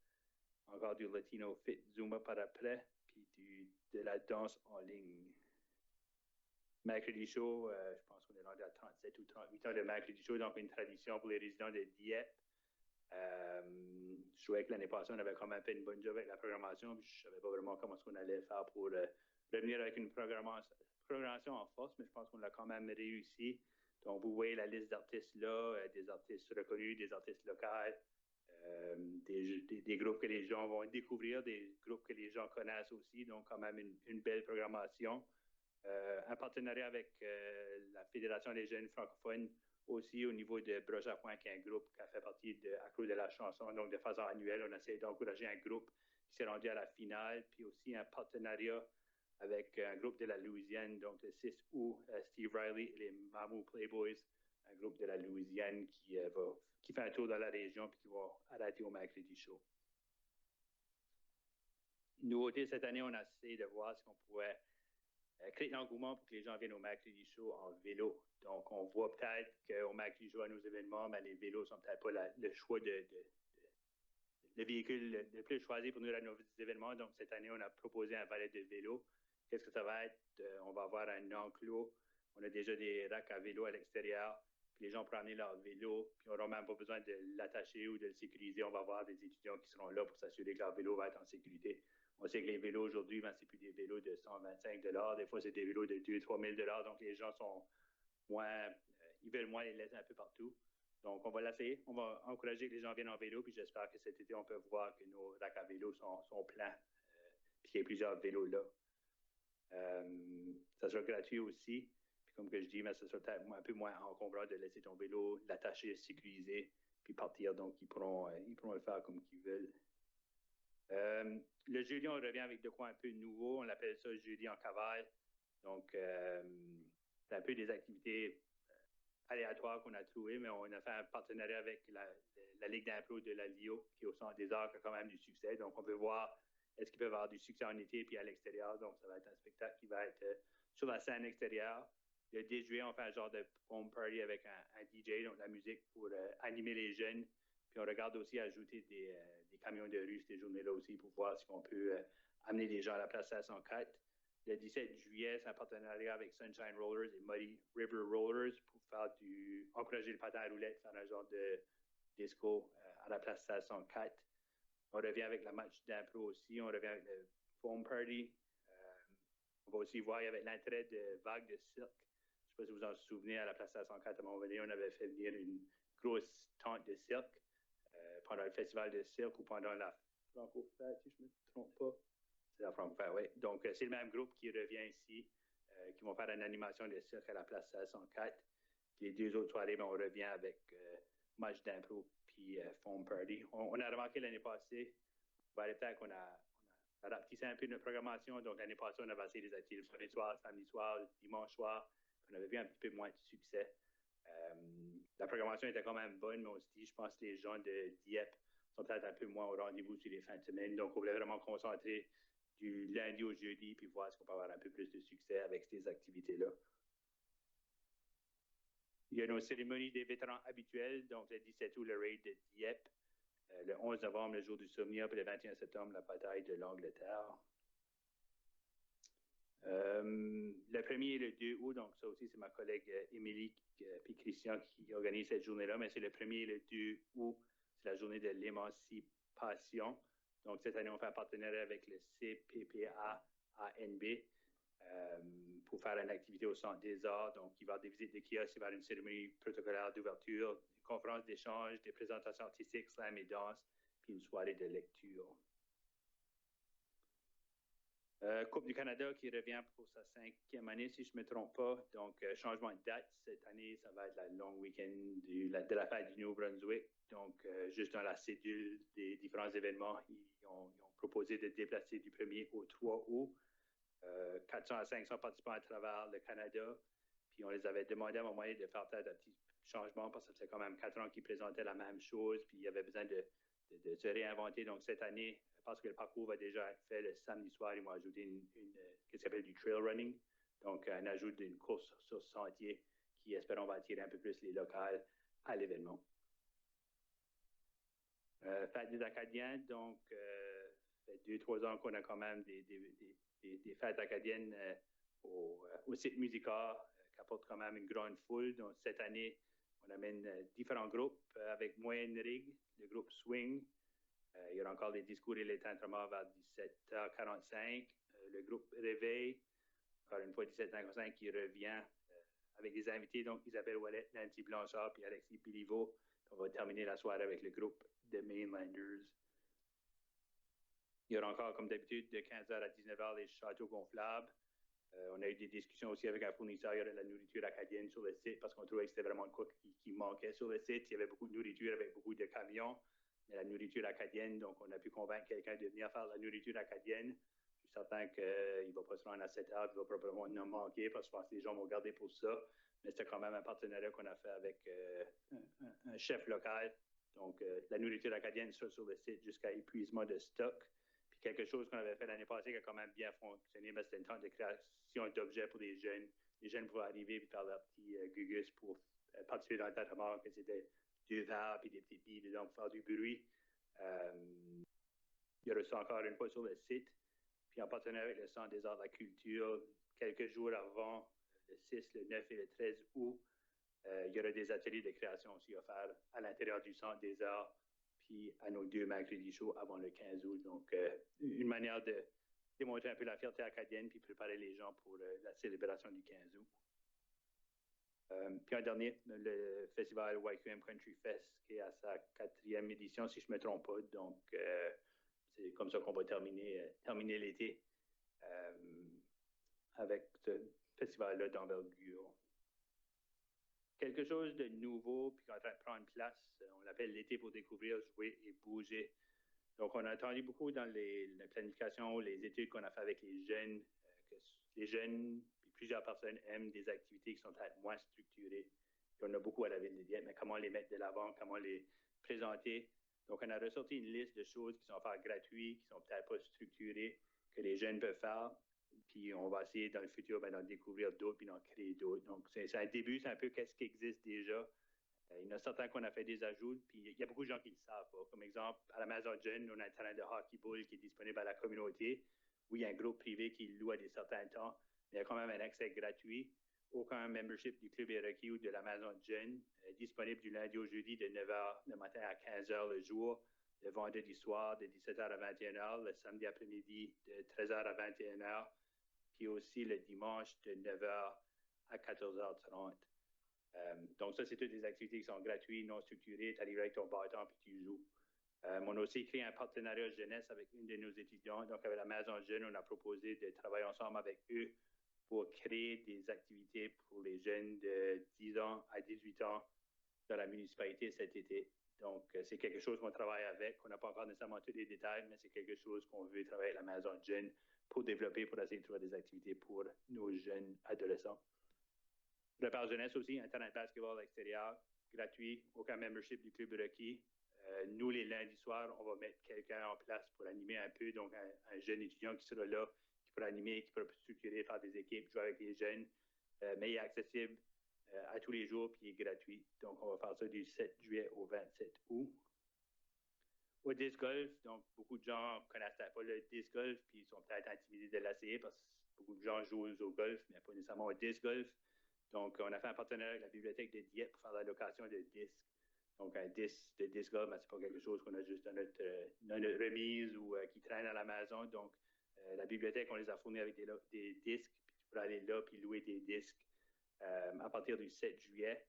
Encore du Latino Fit Zumba par après. Puis de la danse en ligne. Mercredi chaud, je pense qu'on est rendu à 37 ou 38 ans de mercredi chaud. Donc, une tradition pour les résidents de Dieppe. Je trouvais que l'année passée, on avait quand même fait une bonne job avec la programmation. Puis je ne savais pas vraiment comment on allait faire pour revenir avec une programmation en force, mais je pense qu'on l'a quand même réussi. Donc, vous voyez la liste d'artistes là, des artistes reconnus, des artistes locaux, des groupes que les gens vont découvrir, des groupes que les gens connaissent aussi. Donc, quand même une belle programmation. Un partenariat avec la Fédération des jeunes francophones aussi au niveau de Broche à Point, qui est un groupe qui a fait partie de Accro de la chanson. Donc, de façon annuelle, on essaie d'encourager un groupe qui s'est rendu à la finale, puis aussi un partenariat avec un groupe de la Louisiane, donc le 6 août, Steve Riley et les Mamou Playboys, un groupe de la Louisiane qui fait un tour dans la région puis qui va arrêter au mercredi chaud. Nouveauté cette année, on a essayé de voir si on pouvait créer l'engouement pour que les gens viennent au mercredi chaud en vélo. Donc, on voit peut-être qu'au mercredi chaud à nos événements, les vélos sont peut-être pas le choix le véhicule le plus choisi pour nous à nos événements. Donc, cette année, on a proposé un valet de vélo. Qu'est-ce que ça va être? On va avoir un enclos. On a déjà des racks à vélo à l'extérieur. Puis les gens pourront amener leur vélo. Puis on n'aura même pas besoin de l'attacher ou de le sécuriser. On va avoir des étudiants qui seront là pour s'assurer que leur vélo va être en sécurité. On sait que les vélos aujourd'hui, c'est plus des vélos de 125 $. Des fois, c'est des vélos de 2 000 à 3 000 $. Donc, les gens sont ils veulent moins les laisser un peu partout. Donc, on va l'essayer. On va encourager que les gens viennent en vélo. Puis j'espère que cet été, on peut voir que nos racks à vélo sont pleins. Puis qu'il y a plusieurs vélos là. Ça sera gratuit aussi. Puis comme que je dis, ça sera peut-être un peu moins encombrant de laisser ton vélo, l'attacher, sécuriser, puis partir. Donc, ils pourront le faire comme qu'ils veulent. Le jeudi, on revient avec de quoi un peu nouveau. On l'appelle ça jeudi en cavale. Donc, c'est un peu des activités aléatoires qu'on a trouvées, mais on a fait un partenariat avec la Ligue d'impro de la LIO, qui est au Centre des Arts, qui a quand même du succès. Donc, on veut voir est-ce qu'ils peuvent avoir du succès en été puis à l'extérieur. Donc, ça va être un spectacle qui va être sur la scène extérieure. le 10 juillet, on fait un genre de home party avec un DJ, donc la musique pour animer les jeunes. Puis on regarde aussi ajouter des camions de rue ces journées-là aussi pour voir si on peut amener les gens à la place 504. Le 17 juillet, c'est un partenariat avec Sunshine Rollers et Muddy River Rollers pour encourager le patin à roulettes, faire un genre de disco à la place 504. On revient avec la match d'impro aussi, on revient avec le foam party. On va aussi voir avec l'intérêt de vagues de cirque. Je ne sais pas si vous en souvenez, à la place 504 à Montréal, on avait fait venir une grosse tente de cirque pendant le festival de cirque ou pendant la Franco-Fête, si je ne me trompe pas. C'est la Franco-Fête, oui. Donc, c'est le même groupe qui revient ici, qui vont faire une animation de cirque à la place 504. Puis les 2 autres soirées, on revient avec match d'impro puis foam party. On a remarqué l'année passée, peut-être qu'on a rapetissé un peu notre programmation. Donc, l'année passée, on avait essayé des activités le soir, samedi soir, dimanche soir. On avait vu un petit peu moins de succès. La programmation était quand même bonne, mais on se dit, je pense que les gens de Dieppe sont peut-être un peu moins au rendez-vous sur les fins de semaine. Donc, on voulait vraiment concentrer du lundi au jeudi puis voir si on peut avoir un peu plus de succès avec ces activités-là. Il y a nos cérémonies des vétérans habituelles, donc le 17 août, le raid de Dieppe, le 11 novembre, le jour du souvenir, puis le 21 septembre, la bataille de l'Angleterre. Le 1er et le 2 août, donc ça aussi, c'est ma collègue Émilie puis Christian qui organise cette journée-là, mais c'est le 1er et le 2 août, c'est la journée de l'émancipation. Donc, cette année, on fait un partenariat avec le CPPA-ANB pour faire une activité au Centre des Arts. Donc, il va y avoir des visites de kiosques, il va y avoir une cérémonie protocolaire d'ouverture, des conférences d'échange, des présentations artistiques, slam et danse, puis une soirée de lecture. Coupe du Canada qui revient pour sa 5e année, si je ne me trompe pas. Donc, changement de date. Cette année, ça va être la long week-end de la fête du Nouveau-Brunswick. Donc, juste dans la cédule des différents événements, ils ont proposé de déplacer du 1er au 3 août. 400 à 500 participants à travers le Canada. Puis, on les avait demandé à un moment donné de faire peut-être un petit changement parce que ça faisait quand même 4 ans qu'ils présentaient la même chose. Puis, il y avait besoin de se réinventer. Donc, cette année, parce que le parcours va déjà être fait le samedi soir, ils vont ajouter ce qui s'appelle du trail running. Donc, un ajout d'une course sur sentier qui, espérons, va attirer un peu plus les locales à l'événement. Fête des Acadiens, donc, ça fait 2-3 ans qu'on a quand même des fêtes acadiennes au site Musica, qui apportent quand même une grande foule. Donc, cette année, on amène différents groupes avec Moyenne Rig, le groupe Swing. Il y aura encore des discours et les tintements vers 17h45. Le groupe Réveil, encore une fois 17h45, qui revient avec des invités, donc Isabelle Ouellet, Nancy Blanchard puis Alexis Biliveau. On va terminer la soirée avec le groupe The Mainlanders. Il y aura encore, comme d'habitude, de 15h à 19h, les châteaux gonflables. On a eu des discussions aussi avec un fournisseur de la nourriture acadienne sur le site parce qu'on trouvait que c'était vraiment quoi qui manquait sur le site. Il y avait beaucoup de nourriture avec beaucoup de camions. Mais la nourriture acadienne, donc on a pu convaincre quelqu'un de venir faire la nourriture acadienne. Je suis certain qu'il ne va pas se rendre à 7 heures, il va probablement en manquer parce que je pense que les gens vont garder pour ça. Mais c'était quand même un partenariat qu'on a fait avec un chef local. Donc, la nourriture acadienne sera sur le site jusqu'à épuisement de stock. Puis quelque chose qu'on avait fait l'année passée qui a quand même bien fonctionné, c'était une tente de création d'objets pour les jeunes. Les jeunes pouvaient arriver et faire leur petit gugus pour participer dans le tintement, que c'était du verre et des petites billes dedans pour faire du bruit. Il y aura ça encore une fois sur le site. Puis en partenariat avec le Centre des Arts de la Culture, quelques jours avant, le 6, le 9 et le 13 août, il y aura des ateliers de création aussi offerts à l'intérieur du Centre des Arts, puis à nos 2 mercredis chauds avant le 15 août. Donc, une manière de démontrer un peu la fierté acadienne puis préparer les gens pour la célébration du 15 août. Puis un dernier, le festival YQM Country Fest, qui est à sa 4e édition, si je ne me trompe pas. Donc, c'est comme ça qu'on va terminer l'été avec ce festival-là d'envergure. Quelque chose de nouveau, puis qui est en train de prendre place, on l'appelle l'été pour découvrir, jouer et bouger. Donc, on a entendu beaucoup dans la planification, les études qu'on a fait avec les jeunes, que les jeunes, puis plusieurs personnes aiment des activités qui sont peut-être moins structurées. Puis on a beaucoup à la Ville de Dieppe, mais comment les mettre de l'avant, comment les présenter. Donc, on a ressorti une liste de choses qui sont à faire gratuites, qui sont peut-être pas structurées, que les jeunes peuvent faire. Puis on va essayer dans le futur d'en découvrir d'autres, puis d'en créer d'autres. Donc, c'est un début, c'est un peu qu'est-ce qui existe déjà. Il y en a certains qu'on a fait des ajouts, puis il y a beaucoup de gens qui ne le savent pas. Comme exemple, à la Maison Jeune, on a un terrain de hockey ball qui est disponible à la communauté. Oui, il y a un groupe privé qui loue à des certains temps, mais il y a quand même un accès gratuit. Aucun membership du Club est requis ou de la Maison Jeune, disponible du lundi au jeudi de 9h le matin à 15h le jour, le vendredi soir de 17h à 21h, le samedi après-midi de 13h à 21h, puis aussi le dimanche de 9h à 14h30. Donc ça, c'est toutes des activités qui sont gratuites, non structurées. Tu arrives avec ton bâton puis tu joues. On a aussi créé un partenariat jeunesse avec une de nos étudiants. Donc, avec la Maison Jeune, on a proposé de travailler ensemble avec eux pour créer des activités pour les jeunes de 10 ans à 18 ans dans la municipalité cet été. Donc, c'est quelque chose qu'on travaille avec. On n'a pas encore nécessairement tous les détails, mais c'est quelque chose qu'on veut travailler avec la Maison Jeune pour développer, pour essayer de trouver des activités pour nos jeunes adolescents. Repas jeunesse aussi, un terrain de basketball extérieur, gratuit, aucun membership du club requis. Nous, les lundis soirs, on va mettre quelqu'un en place pour animer un peu, donc un jeune étudiant qui sera là, qui pourra animer, qui pourra structurer, faire des équipes, jouer avec les jeunes, mais il est accessible à tous les jours, puis il est gratuit. Donc, on va faire ça du 7 juillet au 27 août. Au disc golf, donc beaucoup de gens ne connaissent pas le disc golf, puis ils sont peut-être intimidés de l'essayer parce que beaucoup de gens jouent au golf, mais pas nécessairement au disc golf. Donc, on a fait un partenariat avec la bibliothèque de Dieppe pour faire la location de disques. Donc, un disque de disc golf, ce n'est pas quelque chose qu'on a juste dans notre remise ou qui traîne à la maison. Donc, la bibliothèque, on les a fournis avec des disques, puis tu pourras aller là puis louer des disques à partir du 7 juillet.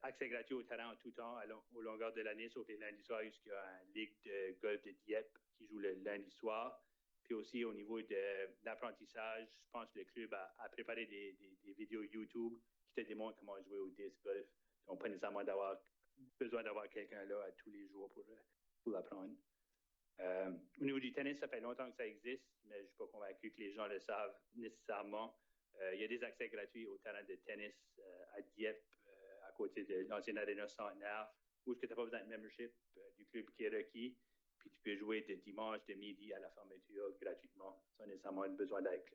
Accès gratuit au terrain en tout temps au longueur de l'année, sauf les lundis soirs, puisqu'il y a une ligue de golf de Dieppe qui joue le lundi soir. Puis aussi au niveau de l'apprentissage, je pense que le club a préparé des vidéos YouTube qui te démontrent comment jouer au disc golf. Donc, pas nécessairement besoin d'avoir quelqu'un là à tous les jours pour l'apprendre. Au niveau du tennis, ça fait longtemps que ça existe, mais je ne suis pas convaincu que les gens le savent nécessairement. Il y a des accès gratuits au terrain de tennis à Dieppe, à côté de l'ancienne Arena Centenaire, où tu n'as pas besoin de membership du club qui est requis. Puis tu peux jouer de dimanche, de midi à la fermeture gratuitement, sans nécessairement besoin d'être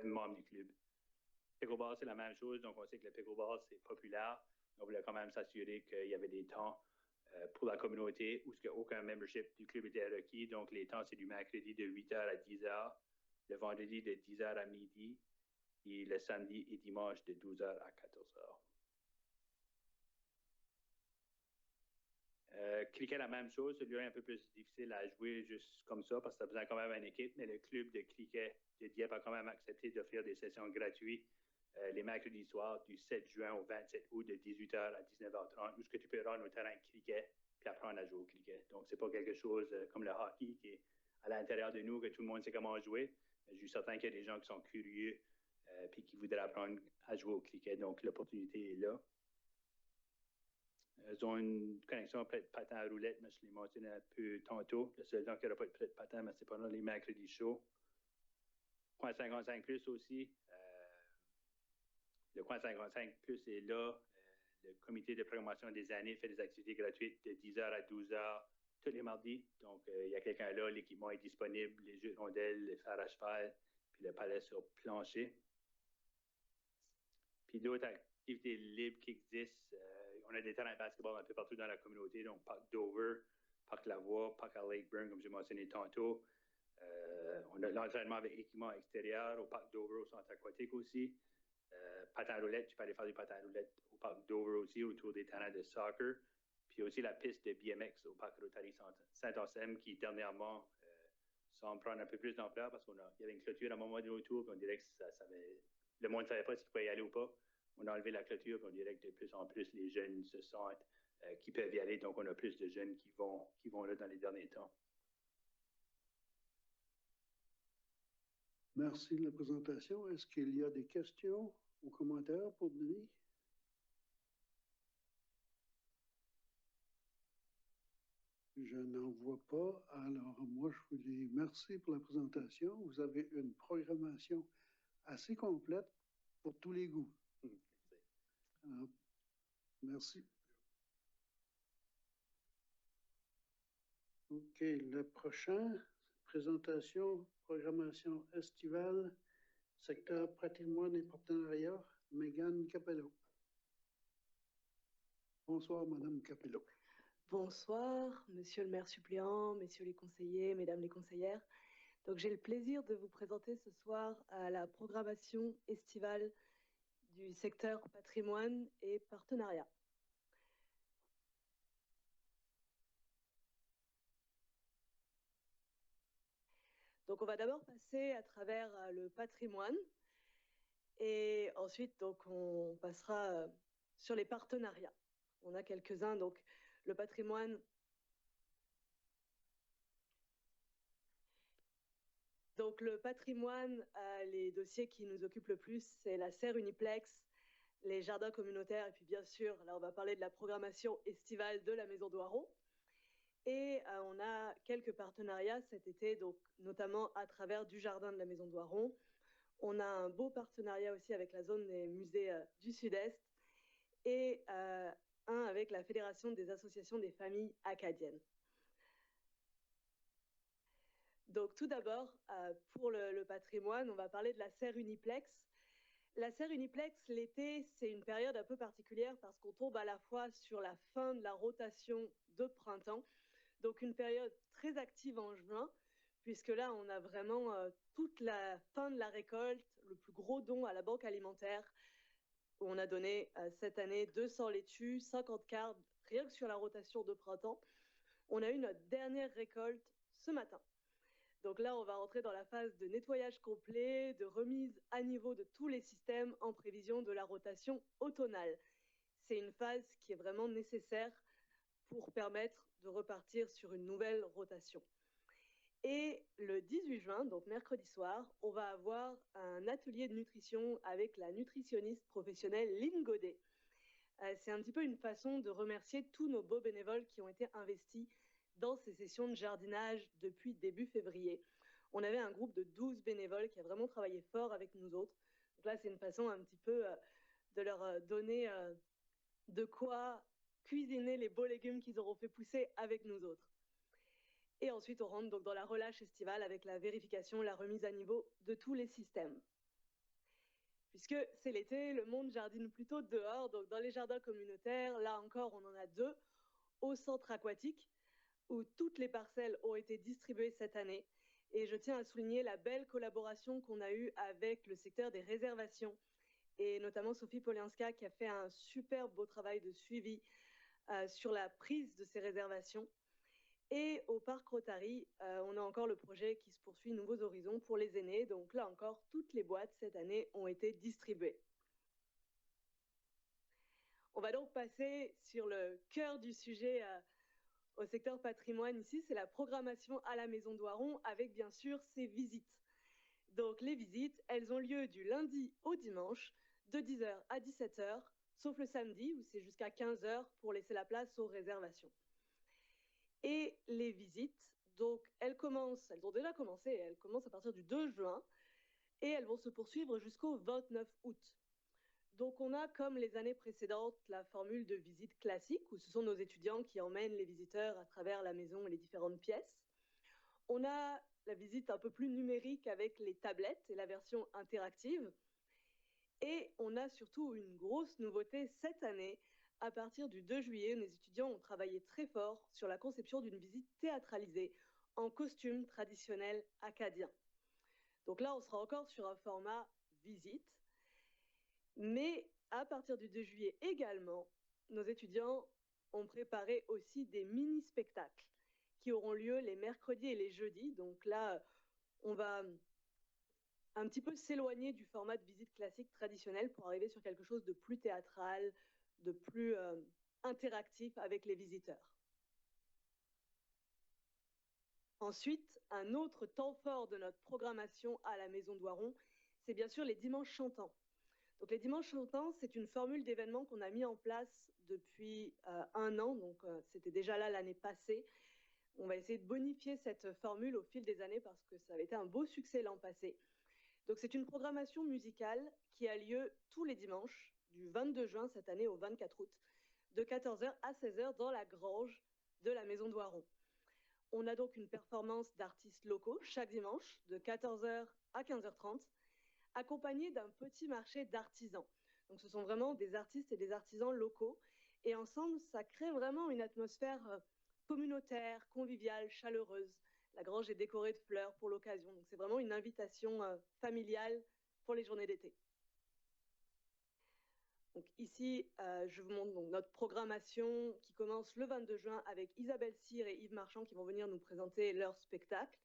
membre du club. Pickleball, c'est la même chose. Donc, on sait que le pickleball, c'est populaire. On voulait quand même s'assurer qu'il y avait des temps pour la communauté où aucun membership du club était requis. Donc, les temps, c'est du mercredi de 8h à 10h, le vendredi de 10h à midi, et le samedi et dimanche de 12h à 14h. Cricket, la même chose. Celui-là est un peu plus difficile à jouer juste comme ça parce que ça a besoin quand même d'une équipe, mais le club de cricket de Dieppe a quand même accepté d'offrir des sessions gratuites les mercredis soirs du 7 juin au 27 août de 18h à 19h30 où tu peux rendre au terrain de cricket puis apprendre à jouer au cricket. Donc, c'est pas quelque chose comme le hockey qui est à l'intérieur de nous, que tout le monde sait comment jouer. Je suis certain qu'il y a des gens qui sont curieux puis qui voudraient apprendre à jouer au cricket. Donc, l'opportunité est là. Ils ont une connexion peut-être patin à roulette, mais je l'ai mentionné un peu tantôt. Le seul temps qu'il n'y aura pas de patin, mais c'est pendant les mercredis chauds. Coin 55 plus aussi. Le coin 55 plus est là. Le comité de programmation des années fait des activités gratuites de 10h à 12h tous les mardis. Donc, il y a quelqu'un là, l'équipement est disponible, les jeux de rondelles, les fers à cheval, puis le palais sur plancher. Puis d'autres activités libres qui existent. On a des terrains de basketball un peu partout dans la communauté, donc Parc Dover, Parc Lavoie, Parc à Lakeburn, comme j'ai mentionné tantôt. On a l'entraînement avec équipement extérieur au Parc Dover, au centre aquatique aussi. Patin à roulette, tu peux aller faire du patin à roulette au Parc Dover aussi, autour des terrains de soccer. Puis aussi la piste de BMX au Parc Rotary Saint-Anselme, qui dernièrement semble prendre un peu plus d'ampleur parce qu'il y avait une clôture à un moment donné autour, puis on dirait que le monde ne savait pas s'il pouvait y aller ou pas. On a enlevé la clôture, puis on dirait que de plus en plus, les jeunes se sentent qui peuvent y aller. Donc, on a plus de jeunes qui vont là dans les derniers temps. Merci de la présentation. Est-ce qu'il y a des questions ou commentaires pour Denis? Je n'en vois pas. Alors, moi, je vous dis merci pour la présentation. Vous avez une programmation assez complète pour tous les goûts. Alors, merci. OK, le prochain présentation, programmation estivale, secteur patrimoine et partenariat, Mégane Capello. Bonsoir, Madame Capello. Bonsoir, Monsieur le maire suppléant, Messieurs les conseillers, Mesdames les conseillères. Donc, j'ai le plaisir de vous présenter ce soir à la programmation estivale du secteur patrimoine et partenariat. Donc, on va d'abord passer à travers le patrimoine et ensuite, donc, on passera sur les partenariats. On a quelques-uns, donc le patrimoine. Donc, le patrimoine, les dossiers qui nous occupent le plus, c'est la serre uniplex, les jardins communautaires, et puis bien sûr, là, on va parler de la programmation estivale de la Maison d'Oiron. Et on a quelques partenariats cet été, donc notamment à travers du jardin de la Maison d'Oiron. On a un beau partenariat aussi avec la zone des musées du Sud-Est et un avec la Fédération des associations des familles acadiennes. Donc tout d'abord, pour le patrimoine, on va parler de la serre uniplex. La serre uniplex, l'été, c'est une période un peu particulière parce qu'on tombe à la fois sur la fin de la rotation de printemps, donc une période très active en juin, puisque là, on a vraiment toute la fin de la récolte, le plus gros don à la Banque alimentaire, où on a donné cette année 200 laitues, 50 cartes, rien que sur la rotation de printemps. On a eu notre dernière récolte ce matin. Donc là, on va rentrer dans la phase de nettoyage complet, de remise à niveau de tous les systèmes en prévision de la rotation automnale. C'est une phase qui est vraiment nécessaire pour permettre de repartir sur une nouvelle rotation. Et le 18 juin, donc mercredi soir, on va avoir un atelier de nutrition avec la nutritionniste professionnelle Lynn Godet. C'est un petit peu une façon de remercier tous nos beaux bénévoles qui ont été investis dans ces sessions de jardinage depuis début février. On avait un groupe de 12 bénévoles qui a vraiment travaillé fort avec nous autres. Donc là, c'est une façon un petit peu de leur donner de quoi cuisiner les beaux légumes qu'ils auront fait pousser avec nous autres. Et ensuite, on rentre donc dans la relâche estivale avec la vérification, la remise à niveau de tous les systèmes. Puisque c'est l'été, le monde jardine plutôt dehors, donc dans les jardins communautaires, là encore, on en a 2, au centre aquatique, où toutes les parcelles ont été distribuées cette année. Et je tiens à souligner la belle collaboration qu'on a eue avec le secteur des réservations, et notamment Sophie Polianska qui a fait un super beau travail de suivi sur la prise de ces réservations. Et au Parc Rotary, on a encore le projet qui se poursuit Nouveaux Horizons pour les aînés. Donc là encore, toutes les boîtes cette année ont été distribuées. On va donc passer sur le cœur du sujet au secteur patrimoine ici, c'est la programmation à la Maison d'Oiron avec bien sûr ses visites. Donc les visites, elles ont lieu du lundi au dimanche, de 10h à 17h, sauf le samedi où c'est jusqu'à 15h pour laisser la place aux réservations. Et les visites, donc elles ont déjà commencé, elles commencent à partir du 2 juin et elles vont se poursuivre jusqu'au 29 août. Donc on a, comme les années précédentes, la formule de visite classique où ce sont nos étudiants qui emmènent les visiteurs à travers la maison et les différentes pièces. On a la visite un peu plus numérique avec les tablettes et la version interactive. Et on a surtout une grosse nouveauté cette année. À partir du 2 juillet, nos étudiants ont travaillé très fort sur la conception d'une visite théâtralisée en costume traditionnel acadien. Donc là, on sera encore sur un format visite, mais à partir du 2 juillet également, nos étudiants ont préparé aussi des mini-spectacles qui auront lieu les mercredis et les jeudis. Donc là, on va un petit peu s'éloigner du format de visite classique traditionnel pour arriver sur quelque chose de plus théâtral, de plus interactif avec les visiteurs. Ensuite, un autre temps fort de notre programmation à la Maison d'Oiron, c'est bien sûr les dimanches chantants. Donc les dimanches chantants, c'est une formule d'événement qu'on a mis en place depuis 1 an, donc c'était déjà là l'année passée. On va essayer de bonifier cette formule au fil des années parce que ça avait été un beau succès l'an passé. Donc c'est une programmation musicale qui a lieu tous les dimanches, du 22 juin cette année au 24 août, de 14h à 16h dans la grange de la Maison d'Oiron. On a donc une performance d'artistes locaux chaque dimanche de 14h à 15h30, accompagnée d'un petit marché d'artisans. Donc ce sont vraiment des artistes et des artisans locaux. Et ensemble, ça crée vraiment une atmosphère communautaire, conviviale, chaleureuse. La grange est décorée de fleurs pour l'occasion. Donc c'est vraiment une invitation familiale pour les journées d'été. Donc ici, je vous montre donc notre programmation qui commence le 22 juin avec Isabelle Cyr et Yves Marchand qui vont venir nous présenter leur spectacle.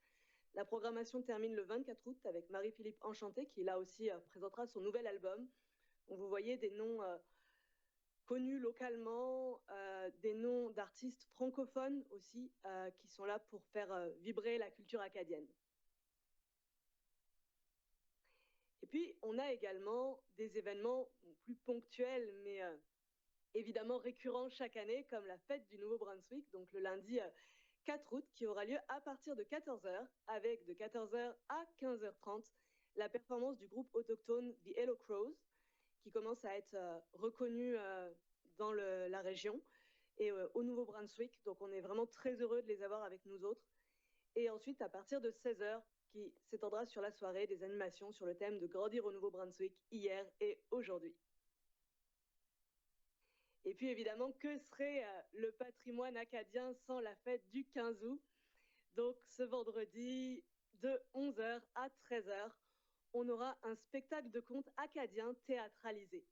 La programmation termine le 24 août avec Marie-Philippe Enchanté qui là aussi présentera son nouvel album. Donc, vous voyez des noms connus localement, des noms d'artistes francophones aussi qui sont là pour faire vibrer la culture acadienne. Et puis, on a également des événements plus ponctuels, mais évidemment récurrents chaque année, comme la fête du Nouveau-Brunswick, donc le lundi 4 août, qui aura lieu à partir de 14h, avec de 14h à 15h30, la performance du groupe autochtone The Hello Crows, qui commence à être reconnu dans la région et au Nouveau-Brunswick. Donc, on est vraiment très heureux de les avoir avec nous autres. Et ensuite, à partir de 16h, qui s'étendra sur la soirée, des animations sur le thème de grandir au Nouveau-Brunswick hier et aujourd'hui. Et puis, évidemment, que serait le patrimoine acadien sans la fête du 15 août? Donc, ce vendredi, de 11h à 13h, on aura un spectacle de contes acadiens théâtralisé.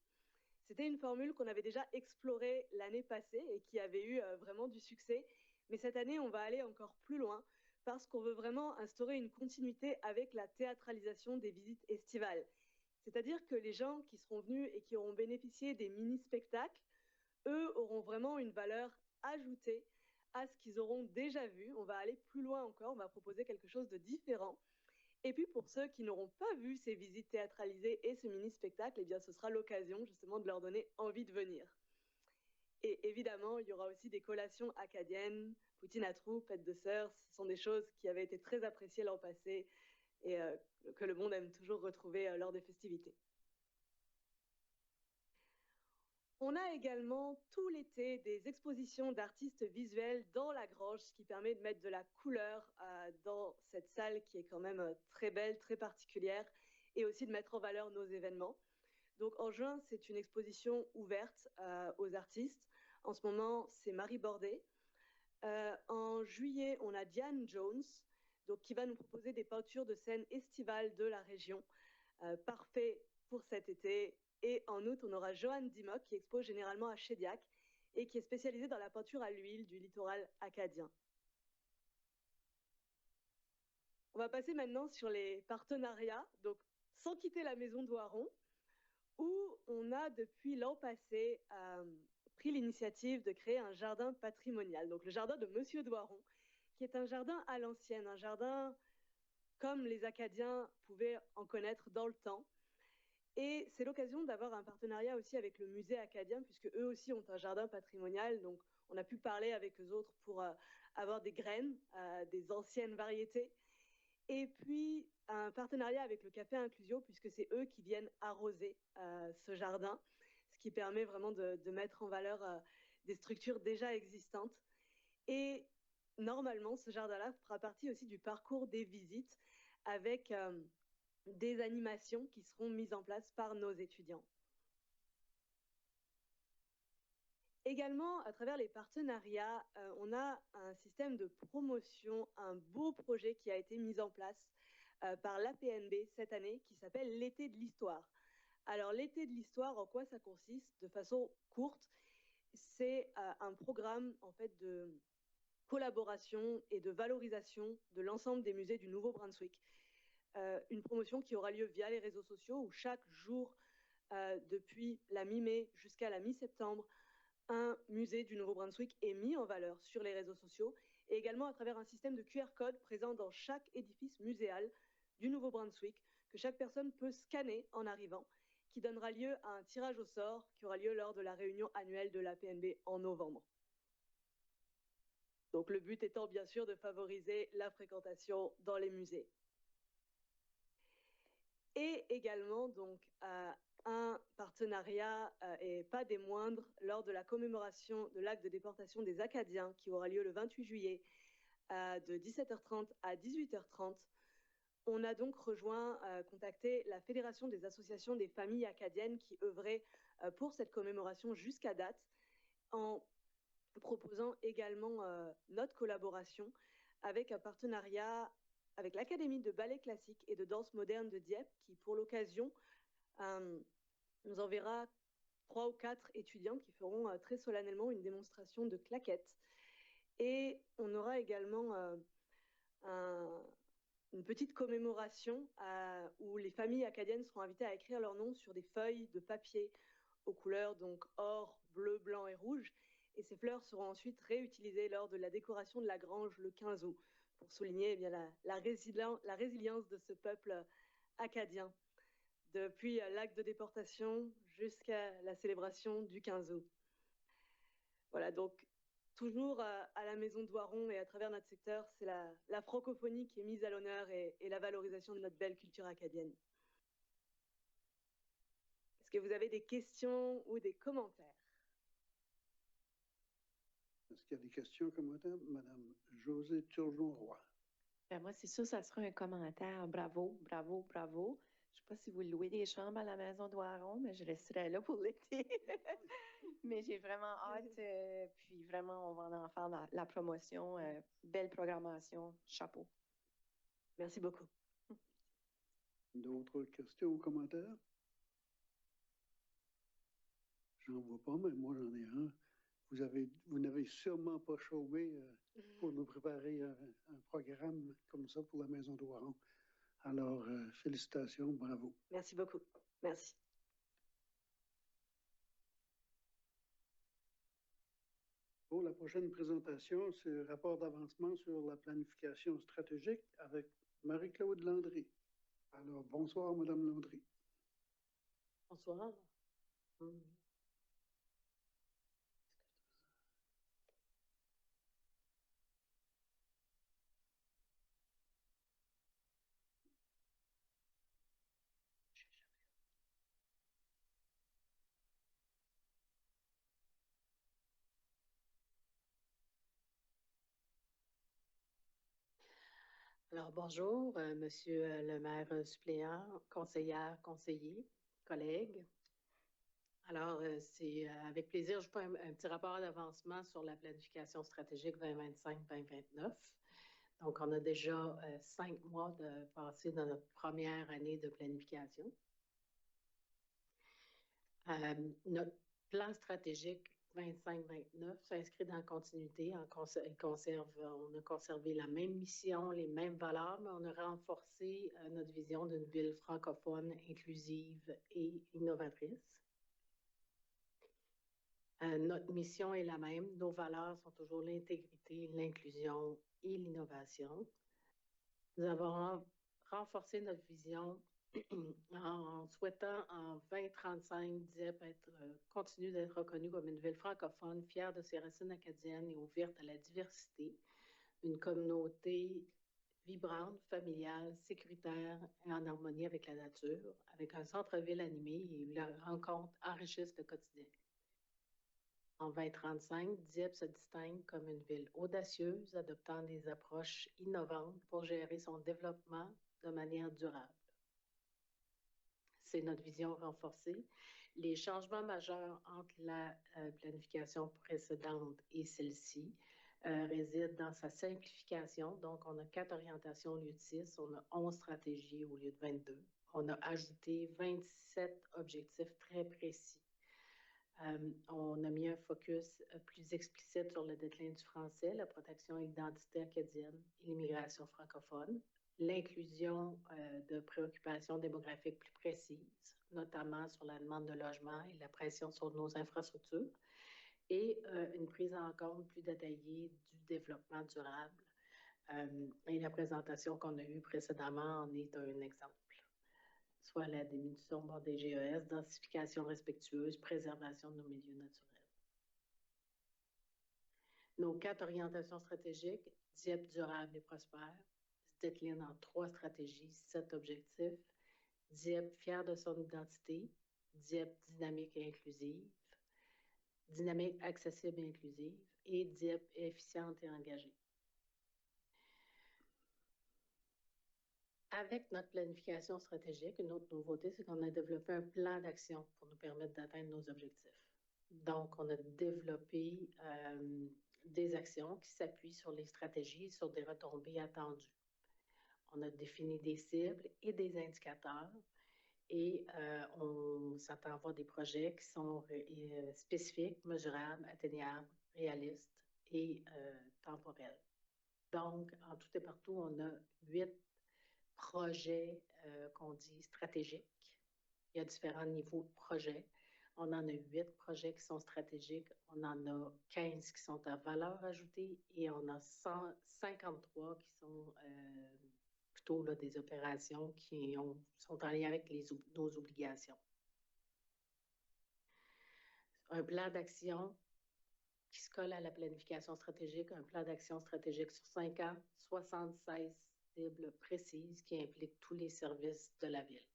C'était une formule qu'on avait déjà explorée l'année passée et qui avait eu vraiment du succès. Mais cette année, on va aller encore plus loin parce qu'on veut vraiment instaurer une continuité avec la théâtralisation des visites estivales. C'est-à-dire que les gens qui seront venus et qui auront bénéficié des mini-spectacles, eux auront vraiment une valeur ajoutée à ce qu'ils auront déjà vu. On va aller plus loin encore, on va proposer quelque chose de différent. Et puis pour ceux qui n'auront pas vu ces visites théâtralisées et ce mini-spectacle, eh bien ce sera l'occasion justement de leur donner envie de venir. Et évidemment, il y aura aussi des collations acadiennes, poutine à trous, fête de sœurs. Ce sont des choses qui avaient été très appréciées l'an passé et que le monde aime toujours retrouver lors des festivités. On a également tout l'été des expositions d'artistes visuels dans la grange, ce qui permet de mettre de la couleur dans cette salle qui est quand même très belle, très particulière, et aussi de mettre en valeur nos événements. Donc en juin, c'est une exposition ouverte aux artistes. En ce moment, c'est Marie Bordet. En juillet, on a Diane Jones, donc, qui va nous proposer des peintures de scènes estivales de la région. Parfait pour cet été. Et en août, on aura Joanne Dimock qui expose généralement à Shediac et qui est spécialisée dans la peinture à l'huile du littoral acadien. On va passer maintenant sur les partenariats, donc sans quitter la maison d'Oiron, où on a depuis l'an passé pris l'initiative de créer un jardin patrimonial, donc le jardin de Monsieur d'Oiron, qui est un jardin à l'ancienne, un jardin comme les Acadiens pouvaient en connaître dans le temps. Et c'est l'occasion d'avoir un partenariat aussi avec le musée acadien, puisque eux aussi ont un jardin patrimonial. Donc, on a pu parler avec eux autres pour avoir des graines, des anciennes variétés. Et puis, un partenariat avec le Café Inclusio, puisque c'est eux qui viennent arroser ce jardin, ce qui permet vraiment de mettre en valeur des structures déjà existantes. Et normalement, ce jardin-là fera partie aussi du parcours des visites avec des animations qui seront mises en place par nos étudiants. Également, à travers les partenariats, on a un système de promotion, un beau projet qui a été mis en place par l'APNB cette année qui s'appelle l'été de l'histoire. Alors, l'été de l'histoire, en quoi ça consiste? De façon courte, c'est un programme en fait de collaboration et de valorisation de l'ensemble des musées du Nouveau-Brunswick. Une promotion qui aura lieu via les réseaux sociaux où chaque jour, depuis la mi-mai jusqu'à la mi-septembre, un musée du Nouveau-Brunswick est mis en valeur sur les réseaux sociaux et également à travers un système de QR code présent dans chaque édifice muséal du Nouveau-Brunswick que chaque personne peut scanner en arrivant, qui donnera lieu à un tirage au sort qui aura lieu lors de la réunion annuelle de l'APNB en novembre. Donc le but étant bien sûr de favoriser la fréquentation dans les musées. Et également donc un partenariat et pas des moindres lors de la commémoration de l'acte de déportation des Acadiens qui aura lieu le 28 juillet de 17h30 à 18h30. On a donc contacté la Fédération des associations des familles acadiennes qui œuvraient pour cette commémoration jusqu'à date, en proposant également notre collaboration avec un partenariat avec l'Académie de ballet classique et de danse moderne de Dieppe, qui pour l'occasion nous enverra 3 ou 4 étudiants qui feront très solennellement une démonstration de claquettes. Et on aura également une petite commémoration où les familles acadiennes seront invitées à écrire leur nom sur des feuilles de papier aux couleurs donc or, bleu, blanc et rouge. Et ces fleurs seront ensuite réutilisées lors de la décoration de la grange le 15 août pour souligner eh bien, la résilience de ce peuple acadien depuis l'acte de déportation jusqu'à la célébration du 15 août. Voilà, donc toujours à la Maison Doiron et à travers notre secteur, c'est la francophonie qui est mise à l'honneur et la valorisation de notre belle culture acadienne. Est-ce que vous avez des questions ou des commentaires? Est-ce qu'il y a des questions, commentaires? Madame Josée Turgeon-Roy. Ben moi, c'est sûr, ça sera un commentaire. Bravo, bravo, bravo. Je ne sais pas si vous louez des chambres à la Maison Doiron, mais je resterai là pour l'été. Mais j'ai vraiment hâte. Puis vraiment, on va en faire la promotion. Belle programmation. Chapeau. Merci beaucoup. D'autres questions ou commentaires? J'en vois pas, mais moi, j'en ai un. Vous n'avez sûrement pas chômé pour nous préparer un programme comme ça pour la Maison Doiron. Alors, félicitations, bravo. Merci beaucoup. Merci. Pour la prochaine présentation, c'est le rapport d'avancement sur la planification stratégique avec Marie-Claude Landry. Alors, bonsoir, Madame Landry. Bonsoir. Alors, bonjour, Monsieur le maire suppléant, conseillère, conseiller, collègues. Alors, c'est avec plaisir, je fais un petit rapport d'avancement sur la planification stratégique 2025-2029. Donc, on a déjà 5 mois de passé dans notre première année de planification. Notre plan stratégique 25-29 s'inscrit dans la continuité. On a conservé la même mission, les mêmes valeurs, mais on a renforcé notre vision d'une ville francophone, inclusive et innovatrice. Notre mission est la même. Nos valeurs sont toujours l'intégrité, l'inclusion et l'innovation. Nous avons renforcé notre vision en souhaitant en 2035 Dieppe continue d'être reconnue comme une ville francophone, fière de ses racines acadiennes et ouverte à la diversité, une communauté vibrante, familiale, sécuritaire et en harmonie avec la nature, avec un centre-ville animé et où les rencontres enrichissent le quotidien. En 2035, Dieppe se distingue comme une ville audacieuse, adoptant des approches innovantes pour gérer son développement de manière durable. C'est notre vision renforcée. Les changements majeurs entre la planification précédente et celle-ci résident dans sa simplification. Donc, on a 4 orientations au lieu de 6, on a 11 stratégies au lieu de 22. On a ajouté 27 objectifs très précis. On a mis un focus plus explicite sur le déclin du français, la protection et l'identité acadienne et l'immigration francophone, l'inclusion de préoccupations démographiques plus précises, notamment sur la demande de logement et la pression sur nos infrastructures, et une prise en compte plus détaillée du développement durable. Et la présentation qu'on a eue précédemment en est un exemple, soit la diminution des GES, densification respectueuse, préservation de nos milieux naturels. Nos 4 orientations stratégiques, Dieppe durable et prospère, se déclinent en 3 stratégies, 7 objectifs. Dieppe fière de son identité, Dieppe dynamique et inclusive, dynamique accessible et inclusive, et Dieppe efficiente et engagée. Avec notre planification stratégique, une autre nouveauté, c'est qu'on a développé un plan d'action pour nous permettre d'atteindre nos objectifs. Donc, on a développé des actions qui s'appuient sur les stratégies, sur des retombées attendues. On a défini des cibles et des indicateurs et on s'attend à voir des projets qui sont spécifiques, mesurables, atteignables, réalistes et temporels. Donc, en tout et partout, on a 8 projets qu'on dit stratégiques. Il y a différents niveaux de projets. On en a 8 projets qui sont stratégiques. On en a 15 qui sont à valeur ajoutée et on a 153 qui sont plutôt là, des opérations qui sont en lien avec nos obligations. Un plan d'action qui se colle à la planification stratégique, un plan d'action stratégique sur 5 ans, 76 cibles précises qui impliquent tous les services de la ville.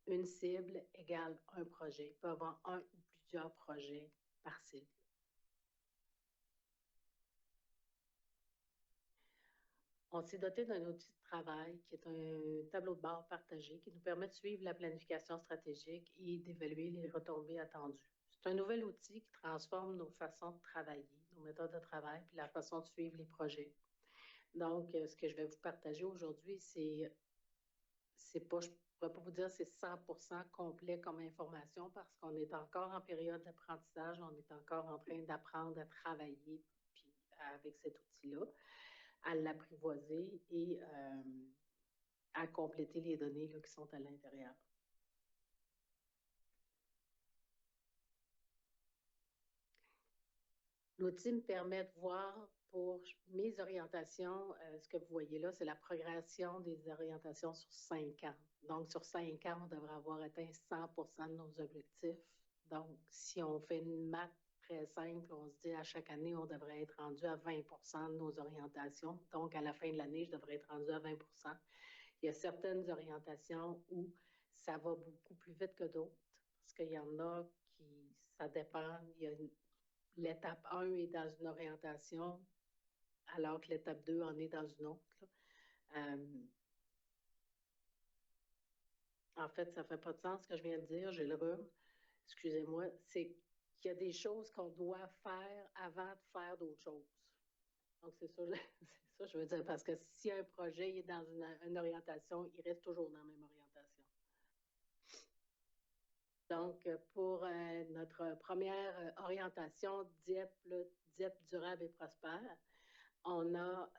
Une cible égale un projet. Il peut y avoir un ou plusieurs projets par cible. On s'est doté d'un outil de travail qui est un tableau de bord partagé qui nous permet de suivre la planification stratégique et d'évaluer les retombées attendues. C'est un nouvel outil qui transforme nos façons de travailler, nos méthodes de travail, puis la façon de suivre les projets. Donc, ce que je vais vous partager aujourd'hui, c'est pas, je ne pourrais pas vous dire c'est 100% complet comme information parce qu'on est encore en période d'apprentissage, on est encore en train d'apprendre à travailler puis avec cet outil-là, à l'apprivoiser et à compléter les données là, qui sont à l'intérieur. L'outil me permet de voir pour mes orientations, ce que vous voyez là, c'est la progression des orientations sur 5 ans. Donc, sur 5 ans, on devrait avoir atteint 100% de nos objectifs. Donc, si on fait une maths très simple, on se dit à chaque année, on devrait être rendu à 20% de nos orientations. Donc, à la fin de l'année, je devrais être rendu à 20%. Il y a certaines orientations où ça va beaucoup plus vite que d'autres, parce qu'il y en a qui, ça dépend, il y a l'étape 1 est dans une orientation, alors que l'étape 2 en est dans une autre. En fait, ça ne fait pas de sens ce que je viens de dire, j'ai le rhume. Excusez-moi, c'est qu'il y a des choses qu'on doit faire avant de faire d'autres choses. Donc, c'est ça, je veux dire, parce que si un projet est dans une orientation, il reste toujours dans la même orientation. Donc, pour notre première orientation, DIEP durable et prospère, on a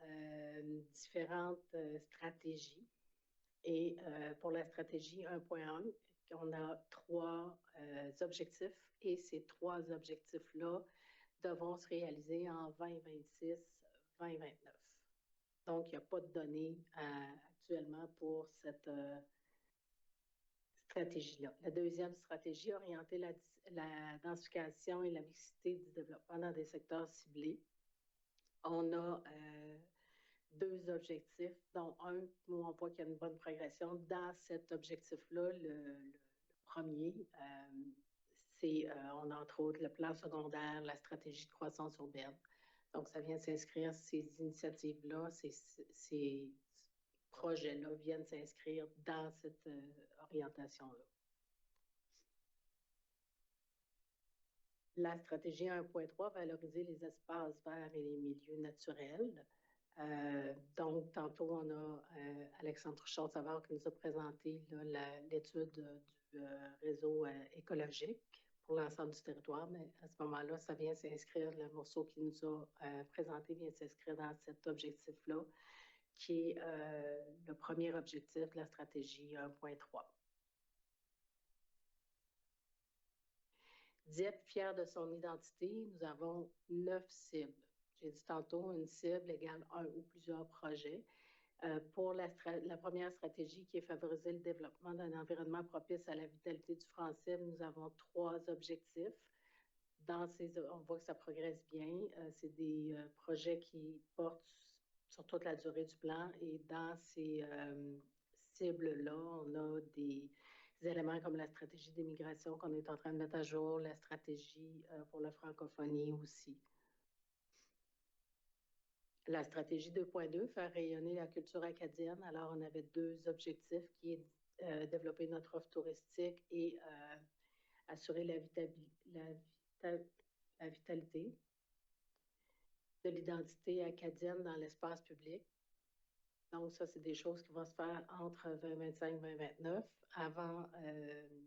différentes stratégies. Et pour la stratégie 1.1, on a 3 objectifs et ces 3 objectifs-là devront se réaliser en 2026, 2029. Donc, il n'y a pas de données actuellement pour cette stratégie-là. La deuxième stratégie, orienter la densification et la mixité du développement dans des secteurs ciblés. On a 2 objectifs, dont un où on voit qu'il y a une bonne progression. Dans cet objectif-là, le premier, c'est, on a entre autres le plan secondaire, la stratégie de croissance urbaine. Donc, ça vient s'inscrire, ces initiatives-là, ces projets-là viennent s'inscrire dans cette orientation-là. La stratégie 1.3, valoriser les espaces verts et les milieux naturels. Donc, tantôt, on a Alexandre Truchon-Savard qui nous a présenté l'étude du réseau écologique pour l'ensemble du territoire, mais à ce moment-là, ça vient s'inscrire, le morceau qu'il nous a présenté vient s'inscrire dans cet objectif-là, qui est le premier objectif de la stratégie 1.3. DIEP, fier de son identité, nous avons 9 cibles. J'ai dit tantôt, une cible égale un ou plusieurs projets. Pour la première stratégie qui est favoriser le développement d'un environnement propice à la vitalité du franc-cible, nous avons 3 objectifs. On voit que ça progresse bien. C'est des projets qui portent sur toute la durée du plan et dans ces cibles-là, on a des éléments comme la stratégie d'immigration qu'on est en train de mettre à jour, la stratégie pour la francophonie aussi. La stratégie 2.2, faire rayonner la culture acadienne. Alors, on avait 2 objectifs qui est développer notre offre touristique et assurer la vitalité de l'identité acadienne dans l'espace public. Donc, ça, c'est des choses qui vont se faire entre 2025 et 2029 avant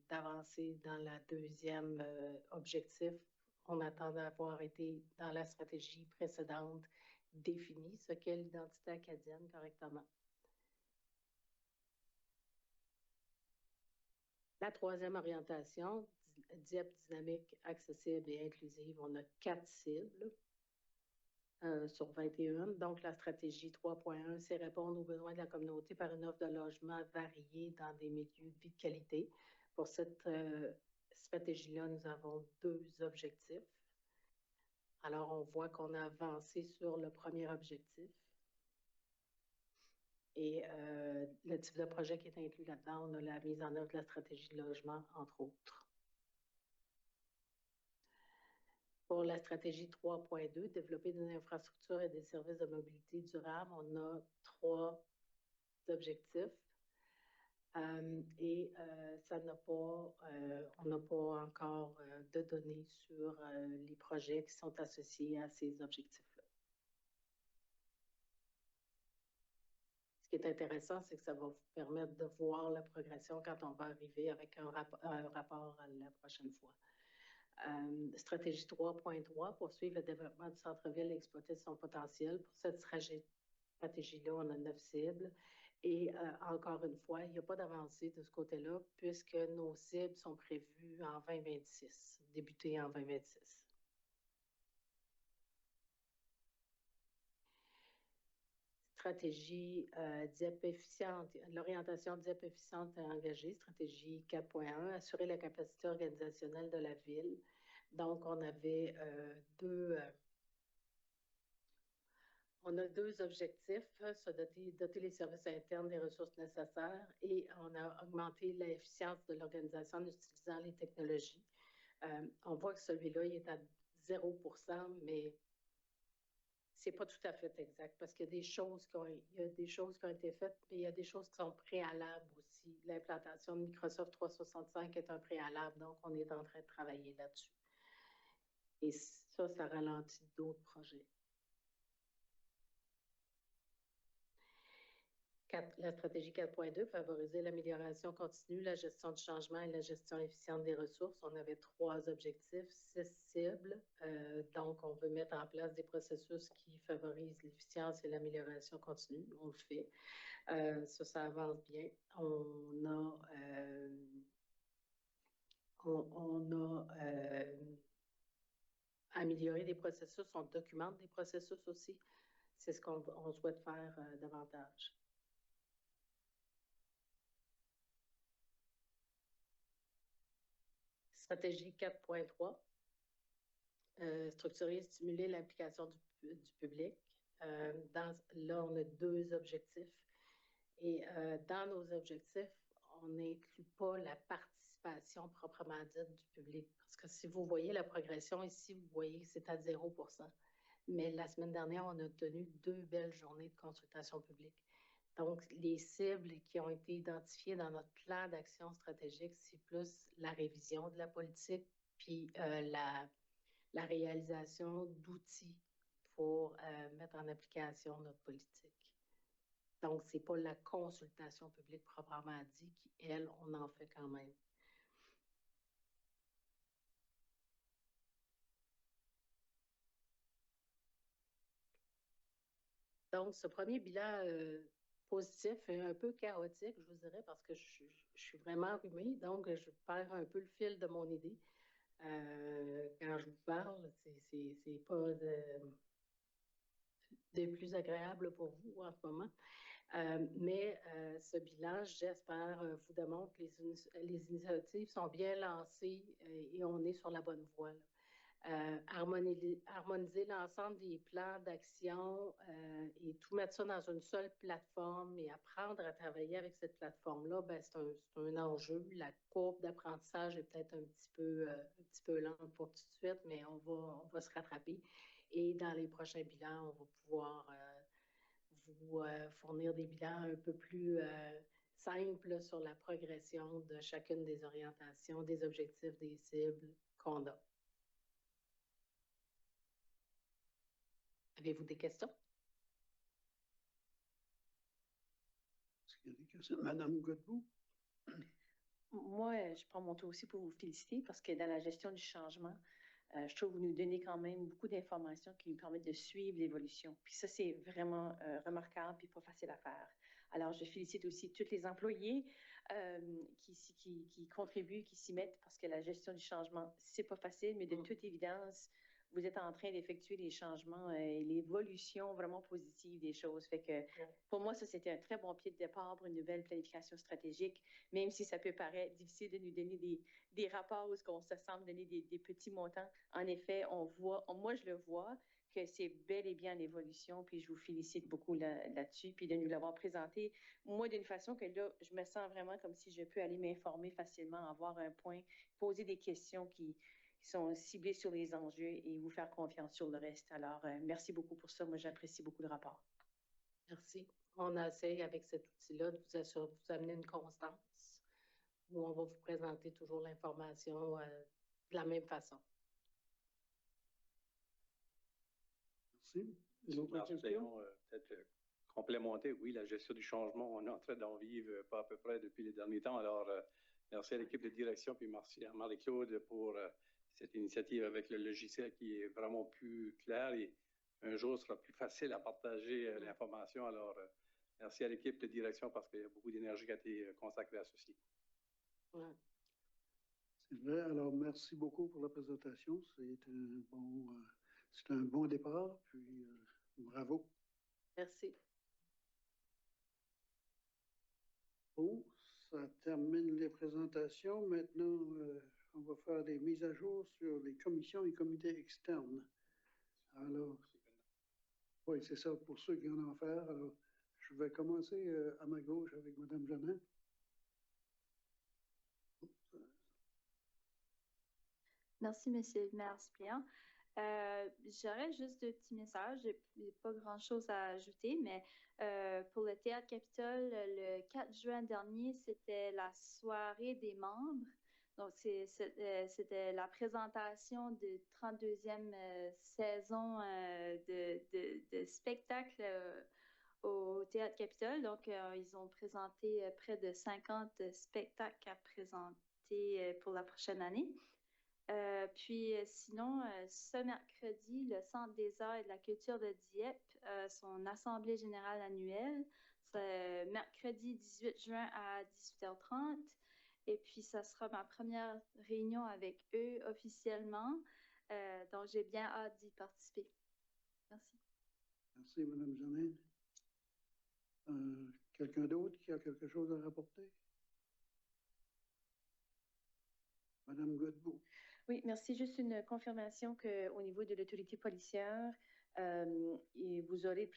d'avancer dans la deuxième objectif. On attend d'avoir été dans la stratégie précédente définie ce qu'est l'identité acadienne correctement. La troisième orientation, DIEP dynamique, accessible et inclusive, on a 4 cibles sur 21. Donc, la stratégie 3.1, c'est répondre aux besoins de la communauté par une offre de logement variée dans des milieux de vie de qualité. Pour cette stratégie-là, nous avons 2 objectifs. Alors, on voit qu'on a avancé sur le premier objectif. Et le type de projet qui est inclus là-dedans, on a la mise en œuvre de la stratégie de logement, entre autres. Pour la stratégie 3.2, développer des infrastructures et des services de mobilité durable, on a 3 objectifs. Ça n'a pas, on n'a pas encore de données sur les projets qui sont associés à ces objectifs-là. Ce qui est intéressant, c'est que ça va vous permettre de voir la progression quand on va arriver avec un rapport la prochaine fois. Stratégie 3.3, poursuivre le développement du centre-ville et exploiter son potentiel. Pour cette stratégie-là, on a 9 cibles. Et encore une fois, il n'y a pas d'avancée de ce côté-là puisque nos cibles sont prévues en 2026, débuter en 2026. Stratégie DIEP efficiente, l'orientation DIEP efficiente et engagée, stratégie 4.1, assurer la capacité organisationnelle de la ville. Donc, on avait on a 2 objectifs, doter les services internes des ressources nécessaires et on a augmenté l'efficience de l'organisation en utilisant les technologies. On voit que celui-là, il est à 0%, mais c'est pas tout à fait exact parce qu'il y a des choses qui ont été faites, mais il y a des choses qui sont préalables aussi. L'implantation de Microsoft 365 est un préalable, donc on est en train de travailler là-dessus. Et ça ralentit d'autres projets. La stratégie 4.2, favoriser l'amélioration continue, la gestion du changement et la gestion efficiente des ressources. On avait 3 objectifs, 6 cibles. Donc, on veut mettre en place des processus qui favorisent l'efficience et l'amélioration continue. On le fait. Ça avance bien. On a amélioré des processus, on documente des processus aussi. C'est ce qu'on souhaite faire davantage. Stratégie 4.3, structurer et stimuler l'implication du public. Là, on a 2 objectifs. Et dans nos objectifs, on n'inclut pas la participation proprement dite du public. Parce que si vous voyez la progression ici, vous voyez que c'est à 0%. Mais la semaine dernière, on a tenu 2 belles journées de consultation publique. Donc, les cibles qui ont été identifiées dans notre plan d'action stratégique, c'est plus la révision de la politique, puis la réalisation d'outils pour mettre en application notre politique. Donc, ce n'est pas la consultation publique proprement dit qui, elle, on en fait quand même. Donc, ce premier bilan positif et un peu chaotique, je vous dirais, parce que je suis vraiment enrhumée, donc je perds un peu le fil de mon idée. Quand je vous parle, c'est pas des plus agréables pour vous en ce moment. Mais ce bilan, j'espère, vous démontre que les initiatives sont bien lancées et on est sur la bonne voie. Harmoniser l'ensemble des plans d'action et tout mettre ça dans une seule plateforme et apprendre à travailler avec cette plateforme-là, ben, c'est un enjeu. La courbe d'apprentissage est peut-être un petit peu lente pour tout de suite, mais on va se rattraper. Et dans les prochains bilans, on va pouvoir vous fournir des bilans un peu plus simples sur la progression de chacune des orientations, des objectifs, des cibles qu'on a. Avez-vous des questions? Est-ce qu'il y a des questions? Madame Godbout? Moi, je prends mon tour aussi pour vous féliciter parce que dans la gestion du changement, je trouve que vous nous donnez quand même beaucoup d'informations qui nous permettent de suivre l'évolution. Puis ça, c'est vraiment remarquable et pas facile à faire. Alors, je félicite aussi tous les employés qui contribuent, qui s'y mettent parce que la gestion du changement, c'est pas facile, mais de toute évidence, vous êtes en train d'effectuer les changements et l'évolution vraiment positive des choses. Fait que pour moi, ça, c'était un très bon pied de départ pour une nouvelle planification stratégique, même si ça peut paraître difficile de nous donner des rapports où on se semble donner des petits montants. En effet, moi, je le vois, que c'est bel et bien l'évolution, puis je vous félicite beaucoup là-dessus, puis de nous l'avoir présenté, moi, d'une façon que là, je me sens vraiment comme si je peux aller m'informer facilement, avoir un point, poser des questions qui sont ciblées sur les enjeux et vous faire confiance sur le reste. Alors, merci beaucoup pour ça. Moi, j'apprécie beaucoup le rapport. Merci. On essaie avec cet outil-là de vous amener une constance où on va vous présenter toujours l'information de la même façon. Merci. Les autres questions? Peut-être complémenter, oui, la gestion du changement, on est en train d'en vivre pas à peu près depuis les derniers temps. Alors, merci à l'équipe de direction, puis merci à Marie-Claude pour cette initiative avec le logiciel qui est vraiment plus clair et un jour sera plus facile à partager l'information. Alors, merci à l'équipe de direction parce qu'il y a beaucoup d'énergie qui a été consacrée à ceci. Ouais. C'est vrai. Alors, merci beaucoup pour la présentation. C'est un bon départ, puis bravo. Merci. Bon, ça termine les présentations. Maintenant, on va faire des mises à jour sur les commissions et comités externes. Alors, oui, c'est ça, pour ceux qui en ont à faire. Alors, je vais commencer à ma gauche avec Mme Janin. Merci, M. le maire suppléant. J'aurais juste deux petits messages. Je n'ai pas grand-chose à ajouter, mais pour le Théâtre Capitole, le 4 juin dernier, c'était la soirée des membres. Donc, c'était la présentation de 32e saison de spectacle au Théâtre Capitole. Donc, ils ont présenté près de 50 spectacles à présenter pour la prochaine année. Puis sinon, ce mercredi, le Centre des arts et de la culture de Dieppe, son assemblée générale annuelle, c'est mercredi 18 juin à 18h30. Et puis, ça sera ma première réunion avec eux officiellement. Donc, j'ai bien hâte d'y participer. Merci. Merci, Mme Janin. Quelqu'un d'autre qui a quelque chose à rapporter? Mme Godbout. Oui, merci. Juste une confirmation qu'au niveau de l'autorité policière, vous aurez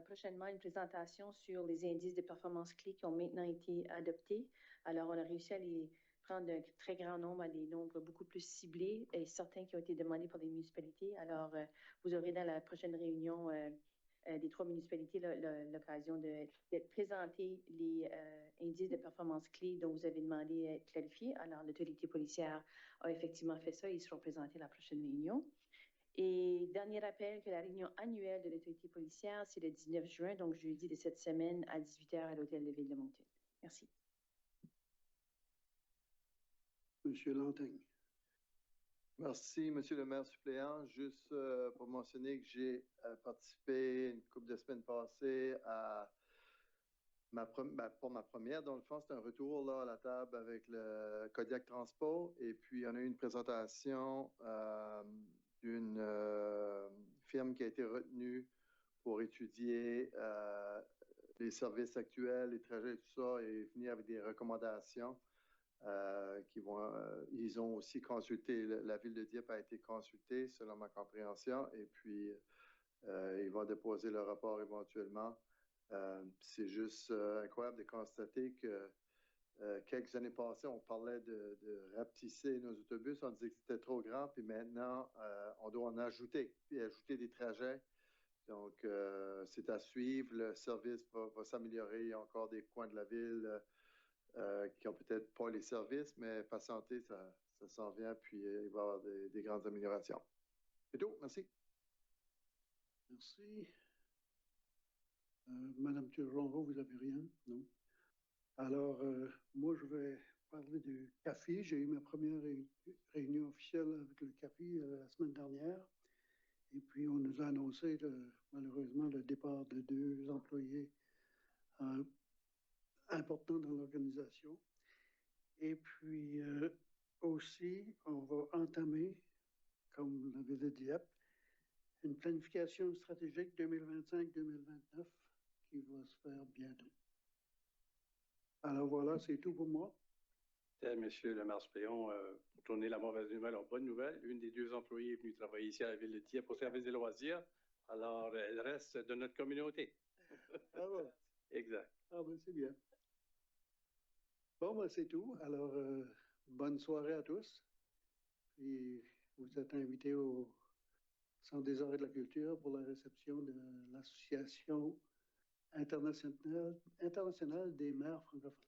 prochainement une présentation sur les indices de performance clés qui ont maintenant été adoptés. Alors, on a réussi à les prendre un très grand nombre à des nombres beaucoup plus ciblés et certains qui ont été demandés par les municipalités. Alors, vous aurez dans la prochaine réunion des 3 municipalités l'occasion de présenter les indices de performance clés dont vous avez demandé à être clarifiés. Alors, l'autorité policière a effectivement fait ça. Ils seront présentés à la prochaine réunion. Et dernier rappel que la réunion annuelle de l'autorité policière, c'est le 19 juin, donc jeudi de cette semaine à 18h à l'hôtel de Ville de Moncton. Merci. Monsieur Lantaigne. Merci, Monsieur le maire suppléant. Juste pour mentionner que j'ai participé une couple de semaines passées à pour ma première, dans le fond, c'est un retour là, à la table avec le Kodiak Transport. Et puis, on a eu une présentation d'une firme qui a été retenue pour étudier les services actuels, les trajets, tout ça, et venir avec des recommandations. Ils ont aussi consulté, la ville de Dieppe a été consultée selon ma compréhension, et puis ils vont déposer le rapport éventuellement. C'est juste incroyable de constater que quelques années passées, on parlait de rapetisser nos autobus. On disait que c'était trop grand, puis maintenant, on doit en ajouter, puis ajouter des trajets. Donc, c'est à suivre. Le service va s'améliorer. Il y a encore des coins de la ville qui n'ont peut-être pas les services, mais patienter, ça s'en vient, puis il va y avoir des grandes améliorations. C'est tout. Merci. Merci. Madame Turgeon-Roux, vous n'avez rien? Non? Alors, moi, je vais parler du CAFI. J'ai eu ma première réunion officielle avec le CAFI la semaine dernière. Et puis, on nous a annoncé, malheureusement, le départ de 2 employés importants dans l'organisation. Et puis, aussi, on va entamer, comme l'avait dit Dieppe, une planification stratégique 2025-2029 qui va se faire bientôt. Alors voilà, c'est tout pour moi. Monsieur le maire suppléant, pour tourner la mauvaise nouvelle en bonne nouvelle, une des 2 employés est venue travailler ici à la ville de Dieppe pour service des loisirs. Alors, elle reste de notre communauté. Ah bon? Exact. Ah ben, c'est bien. Bon, ben, c'est tout. Alors, bonne soirée à tous. Puis, vous êtes invités au Centre des arts et de la culture pour la réception de l'Association internationale des maires francophones.